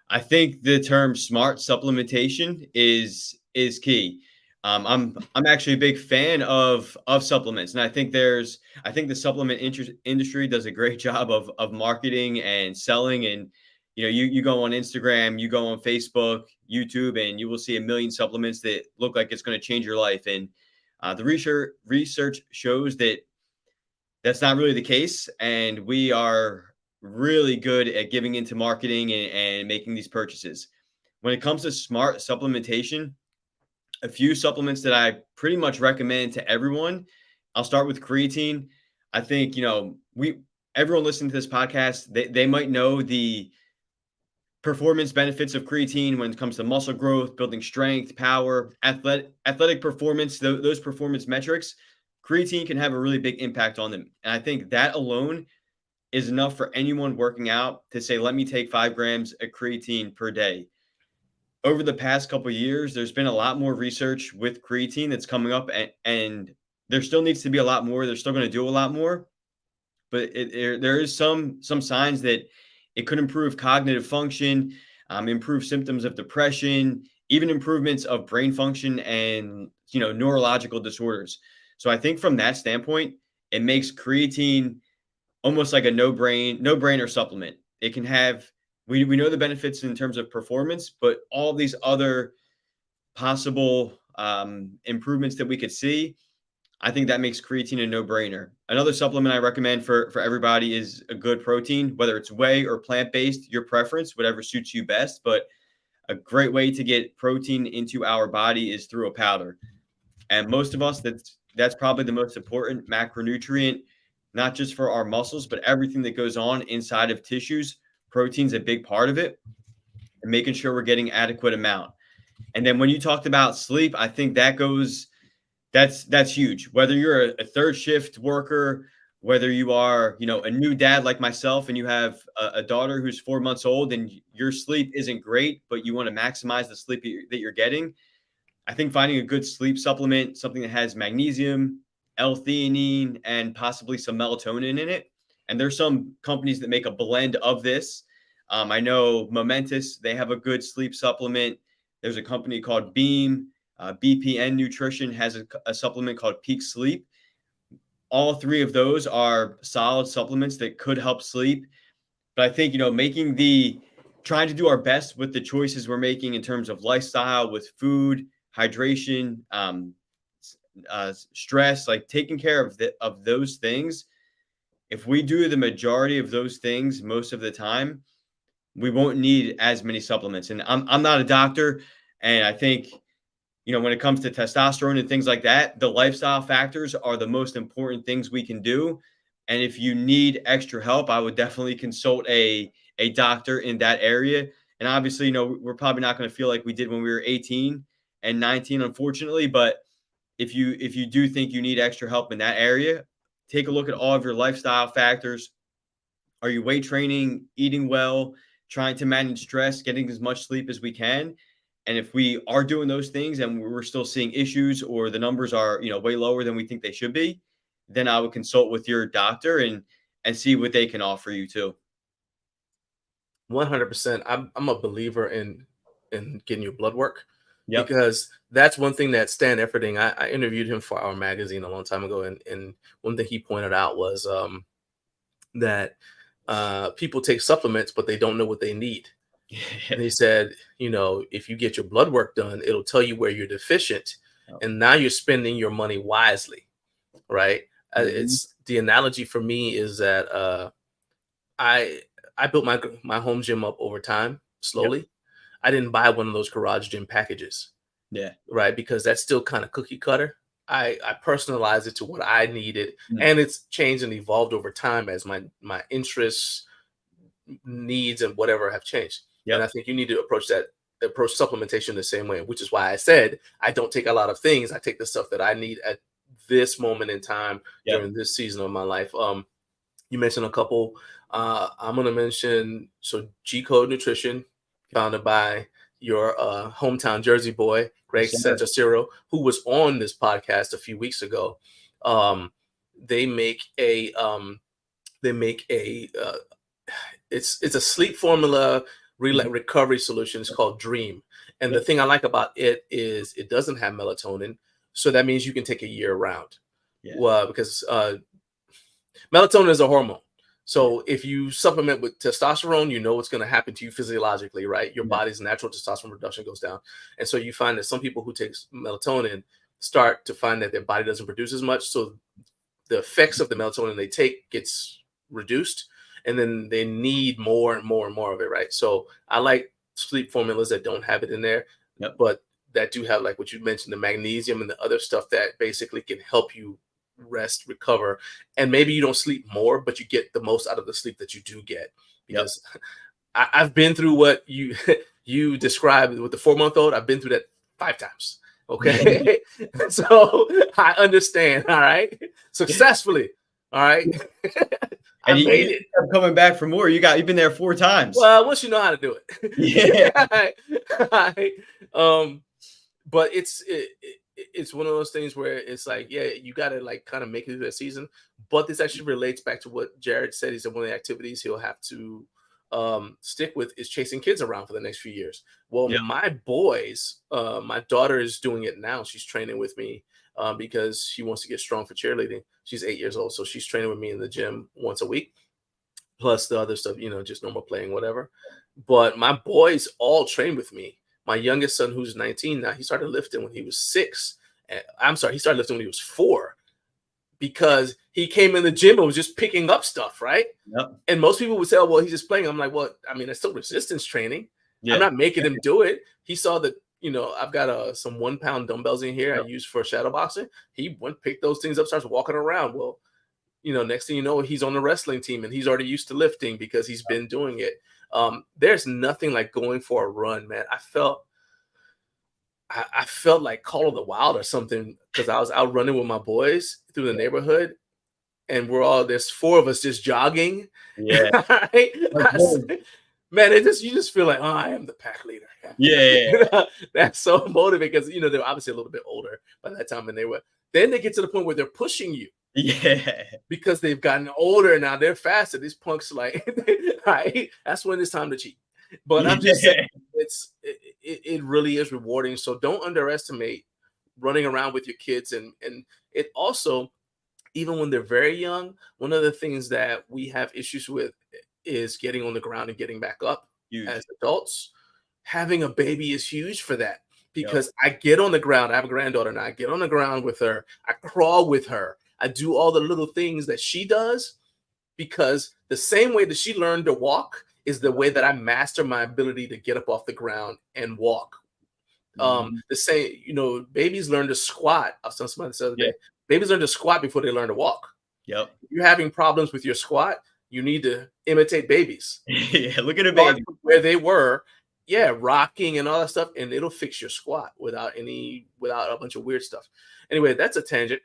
I think the term smart supplementation is key. I'm actually a big fan of supplements, and I think the supplement industry does a great job of marketing and selling. And you go on Instagram, you go on Facebook, YouTube, and you will see a million supplements that look like it's going to change your life. And the research shows that that's not really the case, and we are really good at giving into marketing and making these purchases. When it comes to smart supplementation, a few supplements that I pretty much recommend to everyone. I'll start with creatine. I think, we everyone listening to this podcast, they might know the performance benefits of creatine when it comes to muscle growth, building strength, power, athletic performance, those performance metrics. Creatine can have a really big impact on them. And I think that alone is enough for anyone working out to say, let me take 5 grams of creatine per day. Over the past couple of years, there's been a lot more research with creatine that's coming up, and there still needs to be a lot more. They're still going to do a lot more, but there is some signs that it could improve cognitive function, improve symptoms of depression, even improvements of brain function and neurological disorders. So I think from that standpoint, it makes creatine almost like a no-brainer supplement. It can have we know the benefits in terms of performance, but all these other possible improvements that we could see, I think that makes creatine a no-brainer. Another supplement I recommend for everybody is a good protein, whether it's whey or plant-based, your preference, whatever suits you best. But a great way to get protein into our body is through a powder. And most of us, that's probably the most important macronutrient, not just for our muscles, but everything that goes on inside of tissues. Protein's a big part of it, and making sure we're getting adequate amount. And then when you talked about sleep, I think that's huge. Whether you're a third shift worker, whether you are, a new dad like myself, and you have a daughter who's 4 months old, and your sleep isn't great, but you want to maximize the sleep that you're getting. I think finding a good sleep supplement, something that has magnesium, L-theanine, and possibly some melatonin in it. And there's some companies that make a blend of this. I know Momentous, they have a good sleep supplement. There's a company called Beam. BPN Nutrition has a supplement called Peak Sleep. All three of those are solid supplements that could help sleep. But I think, trying to do our best with the choices we're making in terms of lifestyle, with food, hydration, stress, like taking care of those things. If we do the majority of those things most of the time, we won't need as many supplements. And I'm not a doctor, and I think when it comes to testosterone and things like that, the lifestyle factors are the most important things we can do. And if you need extra help, I would definitely consult a doctor in that area. And obviously, we're probably not going to feel like we did when we were 18 and 19, unfortunately. But if you do think you need extra help in that area, take a look at all of your lifestyle factors. Are you weight training, eating well, trying to manage stress, getting as much sleep as we can? And if we are doing those things and we're still seeing issues, or the numbers are, way lower than we think they should be, then I would consult with your doctor and see what they can offer you too. 100%. I'm a believer in getting your blood work, Yep. because that's one thing that Stan Efferding, I interviewed him for our magazine a long time ago, and one thing he pointed out was that people take supplements, but they don't know what they need. And he said, if you get your blood work done, it'll tell you where you're deficient, Oh. and now you're spending your money wisely, right? Mhm. It's the analogy for me is that I built my home gym up over time, Yep. slowly. I didn't buy one of those garage gym packages, Yeah. right? Because that's still kind of cookie cutter. I personalized it to what I needed, Mm. and it's changed and evolved over time as my interests, needs, and whatever have changed. And I Yep. think you need to approach supplementation the same way, which is why I said I don't take a lot of things. I take the stuff that I need at this moment in time Yep. during this season of my life. You mentioned a couple. I'm gonna mention G Code Nutrition, founded by your hometown Jersey boy, Greg Yes, sir. Sanjaciro, who was on this podcast a few weeks ago. Um, they make a it's a sleep formula Mhm. recovery solution. It's called Dream. And the Yep. thing I like about it is it doesn't have melatonin, so that means you can take it year round. Yeah. Well, because melatonin is a hormone. Yeah. So if you supplement with testosterone, you know what's going to happen to you physiologically, right? Your Yeah. body's natural testosterone production goes down. And so you find that some people who take melatonin start to find that their body doesn't produce as much. So the effects of the melatonin they take gets reduced, and then they need more and more and more of it, right? So I like sleep formulas that don't have it in there, Yep. but that do have, like what you mentioned, the magnesium and the other stuff that basically can help you rest, recover, and maybe you don't sleep more, but you get the most out of the sleep that you do get. Yep. Because I've been through what you you described with the 4 month old. I've been through that 5 times. Yeah. Okay, so I understand. All right, successfully. All right, I And you made it. kept coming back for more. You've been there 4 times. Well, once you know how to do Yeah. it. All right. But it's one of those things where it's like, yeah, you got to like kind of make it through that season. But this actually relates back to what Jared said. He said one of the activities he'll have to stick with is chasing kids around for the next few years. Well, Yeah. my boys, my daughter is doing it now. She's training with me because she wants to get strong for cheerleading. She's 8 years old, so she's training with me in the gym once a week, plus the other stuff, just normal playing, whatever. But my boys all train with me. My youngest son, who's 19 now, he started lifting when he was 6. I'm sorry, he started lifting when he was 4, because he came in the gym and was just picking up stuff, right? Yep. And most people would say, oh, well, he's just playing. I'm like, well, I mean, it's still resistance training. I'm Yeah. not making him do it. He saw that, I've got some 1 pound dumbbells in here I Yep. use for shadow boxing. He went, picked those things up, starts walking around. Well, next thing you know, he's on the wrestling team and he's already used to lifting because he's been doing it. There's nothing like going for a run, man. I felt like Call of the Wild or something, because I was out running with my boys through the neighborhood, and there's 4 of us just jogging. Yeah. Right? Like, whoa. Man, you just feel like, oh, I am the pack leader. Yeah. That's so motivating, because they're obviously a little bit older by that time, and then they get to the point where they're pushing you Yeah. because they've gotten older now. They're faster. These punks, like, right? That's when it's time to cheat. But I'm just saying, Yeah. it really is rewarding. So don't underestimate running around with your kids, and it also, even when they're very young, one of the things that we have issues with is getting on the ground and getting back up as Huge. adults. Having a baby is huge for that, Yep. because I get on the ground. I have a granddaughter now. I get on the ground with her. I crawl with her. I do all the little things that she does, because the same way that she learned to walk is the way that I master my ability to get up off the ground and walk. Mhm. The same, babies learn to squat. I was telling somebody this other Yeah. day. Babies learn to squat before they learn to walk. Yep. If you're having problems with your squat, you need to imitate babies. Yeah. Look at a Start baby. from where they were, yeah, rocking and all that stuff, and it'll fix your squat without a bunch of weird stuff. Anyway, that's a tangent,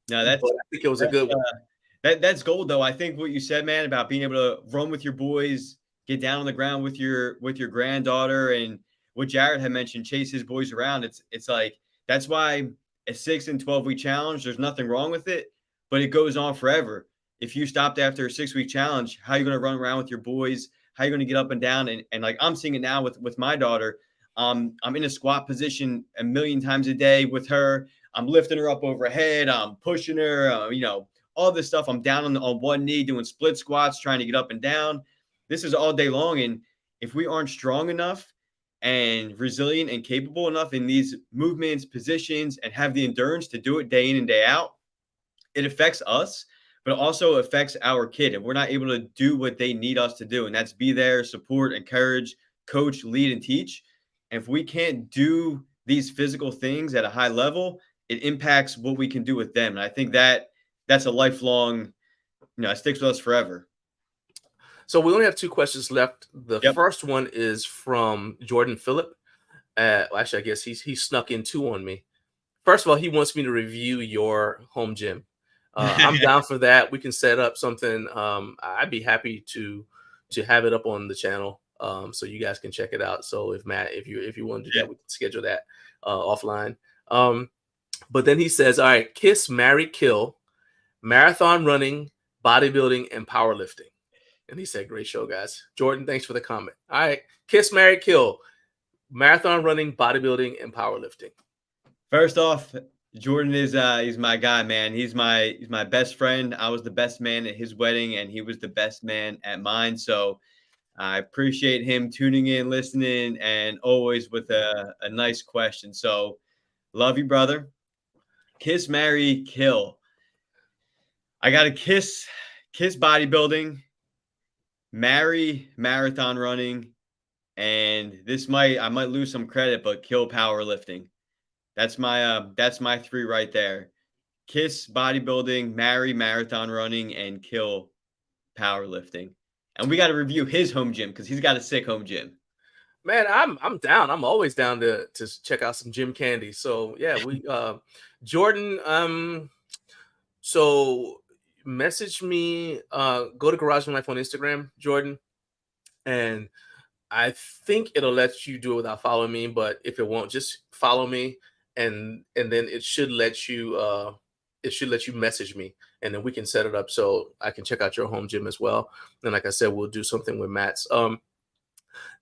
No, but I think it was a that's good one. that's gold though. I think what you said, man, about being able to run with your boys, get down on the ground with your granddaughter, and what Jared had mentioned, chase his boys around. It's like that's why a 6 and 12 week challenge, there's nothing wrong with it, but it goes on forever. If you stopped after a 6 week challenge, how are you going to run around with your boys? How are you going to get up and down? And like I'm seeing it now with my daughter. I'm in a squat position a million times a day with her. I'm lifting her up overhead. I'm pushing her. All this stuff. I'm down on one knee doing split squats, trying to get up and down. This is all day long. And if we aren't strong enough and resilient and capable enough in these movements, positions, and have the endurance to do it day in and day out, it affects us, but it also affects our kid. And we're not able to do what they need us to do. And that's be there, support, encourage, coach, lead, and teach. And if we can't do these physical things at a high level, it impacts what we can do with them. And I think that's a lifelong, it sticks with us forever. So we only have 2 questions left. The Yep. first one is from Jordan Phillip. Actually, I guess he snuck in 2 on me. First of all, he wants me to review your home gym. I'm down for that. We can set up something. I'd be happy to have it up on the channel. So you guys can check it out. So if Matt, if you want to do Yeah. that, we can schedule that offline. But then he says, all right, kiss, marry, kill, marathon running, bodybuilding, and powerlifting. And he said, great show, guys. Jordan, thanks for the comment. All right, kiss, marry, kill, marathon running, bodybuilding, and powerlifting. First off, Jordan is he's my guy, man. He's my best friend. I was the best man at his wedding, and he was the best man at mine. So I appreciate him tuning in, listening, and always with a nice question. So love you, brother. Kiss, marry, kill. I got to kiss bodybuilding, marry marathon running, and I might lose some credit, but kill powerlifting. That's my three right there. Kiss bodybuilding, marry marathon running, and kill powerlifting. And we got to review his home gym because he's got a sick home gym. Man, I'm down. I'm always down to check out some gym candy. So yeah, we Jordan, so message me, go to Garage Life on Instagram, Jordan, and I think it'll let you do it without following me, but if it won't, just follow me, and then it should let you message me, and then we can set it up so I can check out your home gym as well. And like I said, we'll do something with Matt's.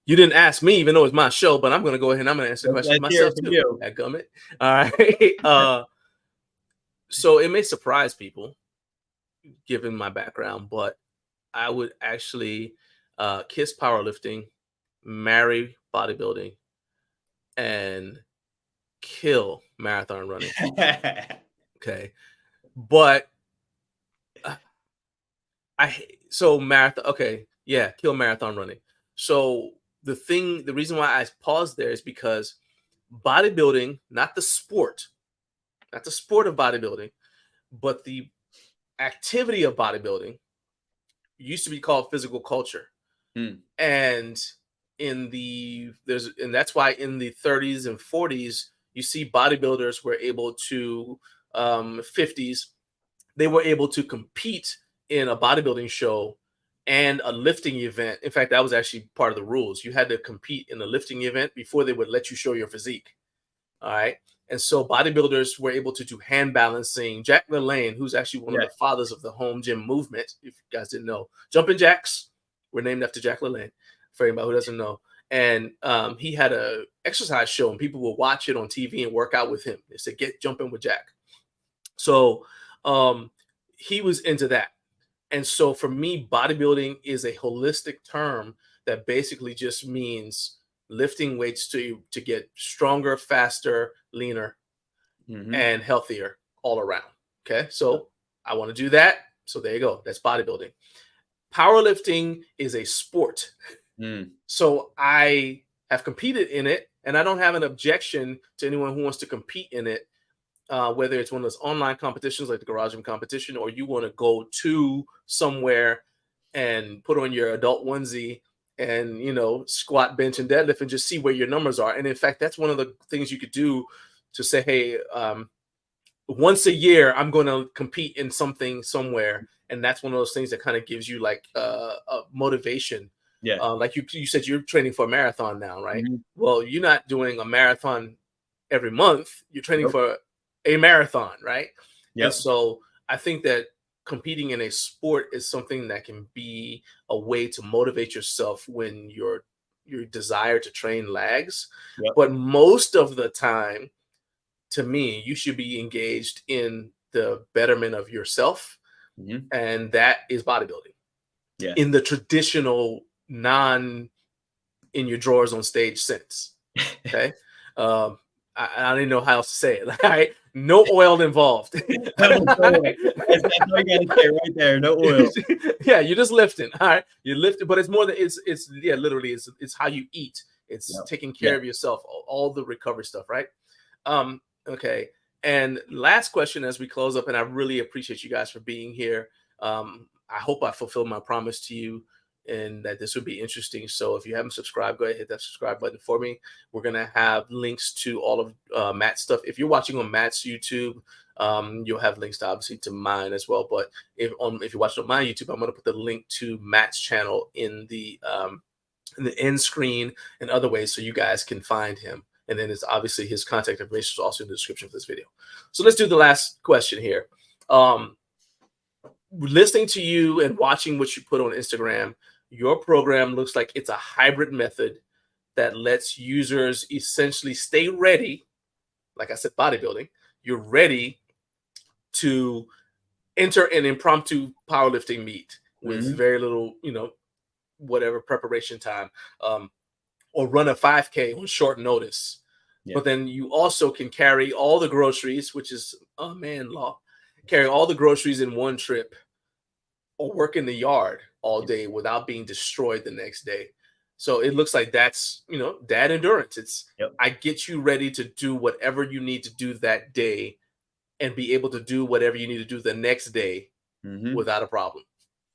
You didn't ask me, even though it's my show, but I'm gonna go ahead and I'm gonna answer the question myself too. You. That gummit. All right. So it may surprise people given my background, but I would actually kiss powerlifting, marry bodybuilding, and kill marathon running. Okay, but marathon. Okay, yeah, kill marathon running. So the reason why I paused there is because bodybuilding, not the sport of bodybuilding, but the activity of bodybuilding used to be called physical culture. And that's why in the 30s and 40s you see bodybuilders were able to 50s, they were able to compete in a bodybuilding show and a lifting event. In fact, that was actually part of the rules. You had to compete in a lifting event before they would let you show your physique. All right. And so bodybuilders were able to do hand balancing. Jack LaLanne, who's actually one of the fathers of the home gym movement, if you guys didn't know, jumping jacks were named after Jack LaLanne, for anybody who doesn't know. And he had a exercise show, and people would watch it on TV and work out with him. They said, "Get jumping with Jack." So he was into that. And so for me, bodybuilding is a holistic term that basically just means lifting weights to get stronger, faster, leaner, and healthier all around. Okay, so I want to do that. So there you go. That's bodybuilding. Powerlifting is a sport. So I have competed in it, and I don't have an objection to anyone who wants to compete in it, whether it's one of those online competitions like the Garage Gym competition, or you want to go to somewhere and put on your adult onesie and, squat, bench, and deadlift and just see where your numbers are. And in fact, that's one of the things you could do to say, hey, once a year, I'm going to compete in something somewhere. And that's one of those things that kind of gives you like a motivation. Yeah. Like you said, you're training for a marathon now, right? Well, you're not doing a marathon every month. You're training for a marathon, right? And so I think that competing in a sport is something that can be a way to motivate yourself when your desire to train lags. But most of the time, to me, you should be engaged in the betterment of yourself. And that is bodybuilding. In the traditional non in your drawers on stage sense. Okay. I didn't know how else to say it. Right? No oil involved. That's all you gotta say right there. No oil. Yeah, you're just lifting. All right, you're lifting, but it's more than it's literally it's how you eat. It's taking care of yourself. All the recovery stuff, right? Okay. And last question as we close up, and I really appreciate you guys for being here. I hope I fulfilled my promise to you and that this would be interesting. So if you haven't subscribed, go ahead and hit that subscribe button for me. We're going to have links to all of Matt's stuff. If you're watching on Matt's YouTube, you'll have links to obviously to mine as well. But if you're watching on my YouTube, I'm going to put the link to Matt's channel in the in the end screen and other ways so you guys can find him. And then it's obviously his contact information is also in the description of this video. So let's do the last question here. Listening to you and watching what you put on Instagram, your program looks like it's a hybrid method that lets users essentially stay ready. Like I said, bodybuilding, you're ready to enter an impromptu powerlifting meet with Mhm. very little, whatever preparation time, or run a 5K on short notice. Yeah. But then you also can carry all the groceries, which is a man law, carry all the groceries in one trip, or work in the yard all day without being destroyed the next day. So it looks like that's, that endurance. It's, Yep. I get you ready to do whatever you need to do that day and be able to do whatever you need to do the next day Mhm. without a problem.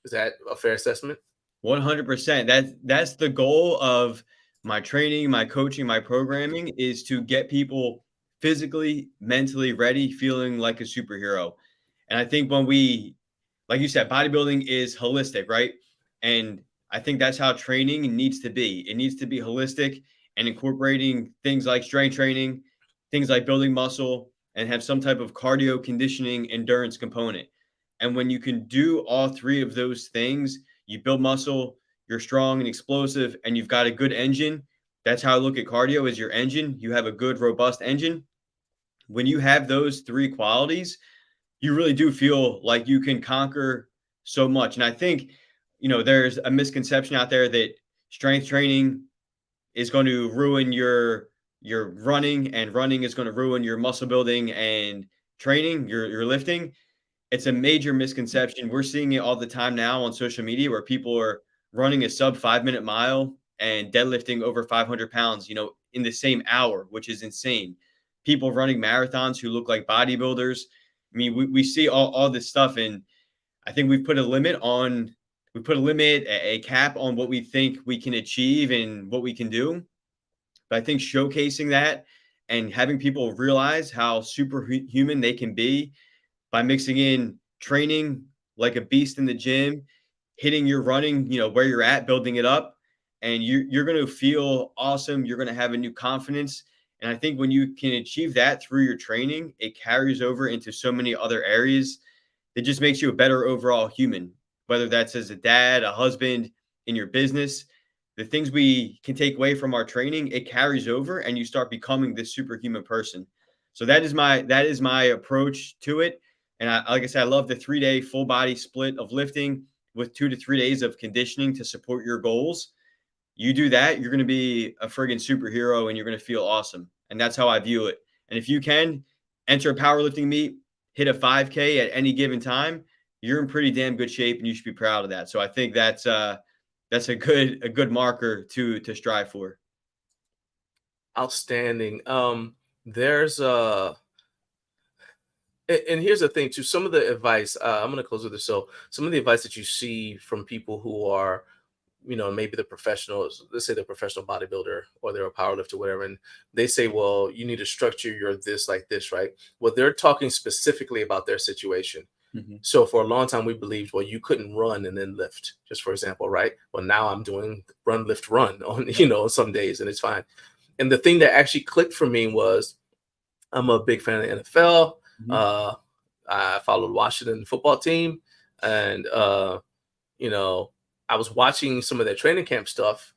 Is that a fair assessment? 100%. That's the goal of my training, my coaching, my programming is to get people physically, mentally ready, feeling like a superhero. And I think when we, like you said, bodybuilding is holistic, right? And I think that's how training needs to be. It needs to be holistic and incorporating things like strength training, things like building muscle, and have some type of cardio conditioning endurance component. And when you can do all three of those things, you build muscle, you're strong and explosive, and you've got a good engine. That's how I look at cardio as your engine. You have a good, robust engine. When you have those three qualities, you really do feel like you can conquer so much. And I think, there's a misconception out there that strength training is going to ruin your running, and running is going to ruin your muscle building and training, your lifting. It's a major misconception. We're seeing it all the time now on social media where people are running a sub 5 minute mile and deadlifting over 500 pounds, in the same hour, which is insane. People running marathons who look like bodybuilders. I mean, we see all this stuff, and I think we put a limit, a cap on what we think we can achieve and what we can do. But I think showcasing that and having people realize how superhuman they can be by mixing in training like a beast in the gym, hitting your running, where you're at, building it up, and you're going to feel awesome. You're going to have a new confidence. And I think when you can achieve that through your training, it carries over into so many other areas. It just makes you a better overall human, whether that's as a dad, a husband, in your business. The things we can take away from our training, it carries over and you start becoming this superhuman person. So that is my approach to it. And like I said, I love the 3 day full body split of lifting with 2 to 3 days of conditioning to support your goals. You do that, you're going to be a friggin' superhero and you're going to feel awesome. And that's how I view it. And if you can enter a powerlifting meet, hit a 5K at any given time, you're in pretty damn good shape and you should be proud of that. So I think that's a good marker to strive for. Outstanding. There's and here's the thing too. Some of the advice, I'm going to close with this. So some of the advice that you see from people who are, maybe the professionals, let's say they're a professional bodybuilder or they're a powerlifter, whatever, and they say, well, you need to structure your this like this, right? Well, they're talking specifically about their situation. Mhm. So for a long time, we believed, well, you couldn't run and then lift, just for example, right? Well, now I'm doing run, lift, run on, some days, and it's fine. And the thing that actually clicked for me was I'm a big fan of the NFL. Mhm. Uh, I followed Washington football team, and you know, I was watching some of their training camp stuff,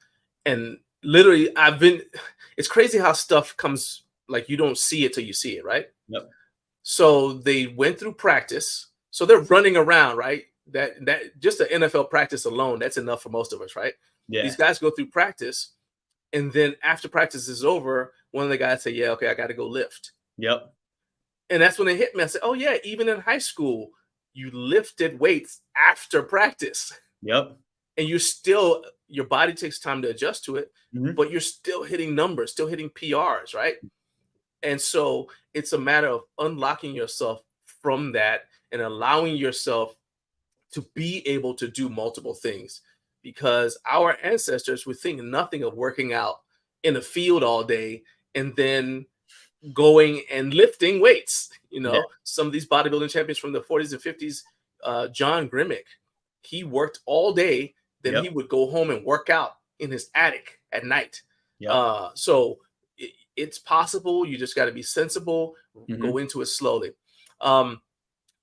and literally, I've been. It's crazy how stuff comes like you don't see it till you see it, right? Yep. So they went through practice, so they're running around, right? That just the NFL practice alone, that's enough for most of us, right? These Yeah. guys go through practice, and then after practice is over, one of the guys say, "Yeah, okay, I got to go lift." Yep. And that's when it hit me. I said, "Oh yeah, even in high school, you lifted weights after practice, Yep. and you still your body takes time to adjust to it, Mhm. but you're still hitting numbers, still hitting PRs, right?" And so it's a matter of unlocking yourself from that and allowing yourself to be able to do multiple things, because our ancestors would think nothing of working out in the field all day and then going and lifting weights. Yeah. Some of these bodybuilding champions from the 40s and 50s, John Grimmick, he worked all day, then he Yep. would go home and work out in his attic at night. Yep. So it's possible. You just got to be sensible, go Mhm. into it slowly. Um,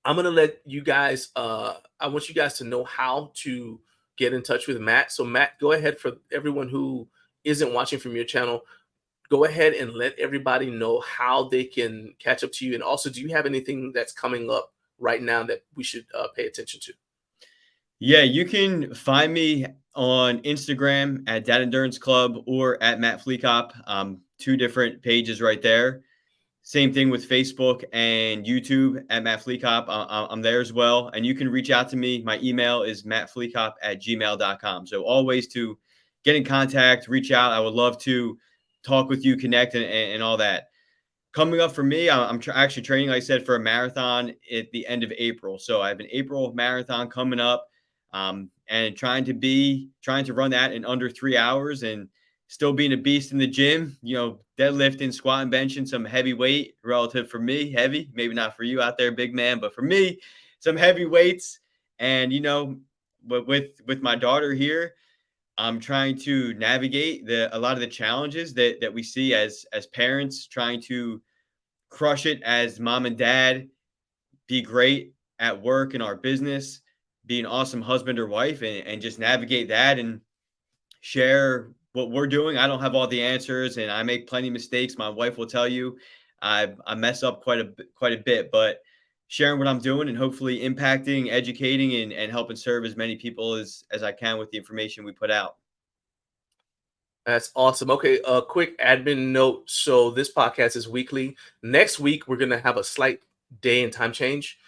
I'm gonna let you guys. I want you guys to know how to get in touch with Matt. So Matt, go ahead, for everyone who isn't watching from your channel. Go ahead and let everybody know how they can catch up to you. And also, do you have anything that's coming up right now that we should pay attention to? Yeah, you can find me on Instagram at Dad Endurance Club or at Matt Fleekop. Two different pages right there. Same thing with Facebook and YouTube at Matt Fleekop. I'm there as well. And you can reach out to me. My email is mattfleekop@gmail.com. So always to get in contact, reach out. I would love to talk with you, connect, and all that. Coming up for me, I'm actually training, like I said, for a marathon at the end of April. So I have an April marathon coming up, and trying to run that in under 3 hours and still being a beast in the gym. Deadlifting, squatting, benching some heavy weight relative for me, heavy. Maybe not for you out there, big man, but for me, some heavy weights. And but with my daughter here, I'm trying to navigate a lot of the challenges that we see as parents, trying to crush it as mom and dad, be great at work and our business, be an awesome husband or wife, and just navigate that and share what we're doing. I don't have all the answers, and I make plenty of mistakes. My wife will tell you I mess up quite a bit, but sharing what I'm doing and hopefully impacting, educating, and helping serve as many people as I can with the information we put out. That's awesome. Okay, a quick admin note. So this podcast is weekly. Next week, we're going to have a slight day and time change,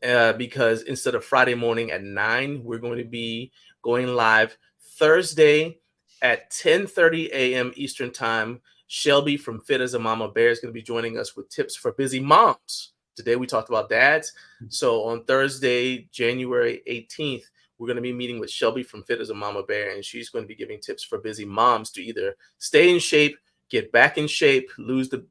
because instead of Friday morning at 9, we're going to be going live Thursday at 10:30 a.m. Eastern Time. Shelby from Fit as a Mama Bear is going to be joining us with tips for busy moms. Today, we talked about dads. So on Thursday, January 18th, we're going to be meeting with Shelby from Fit as a Mama Bear, and she's going to be giving tips for busy moms to either stay in shape, get back in shape, lose the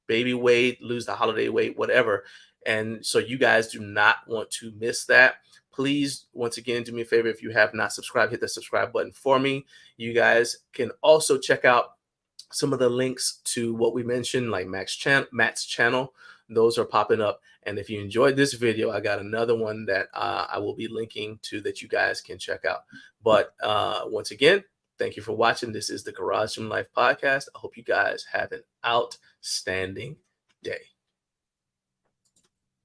baby weight, lose the holiday weight, whatever. And so you guys do not want to miss that. Please, once again, do me a favor. If you have not subscribed, hit the subscribe button for me. You guys can also check out some of the links to what we mentioned, like Matt's channel. Those are popping up. And if you enjoyed this video, I got another one that I will be linking to that you guys can check out. But once again, thank you for watching. This is the Garage Gym Life podcast. I hope you guys have an outstanding day.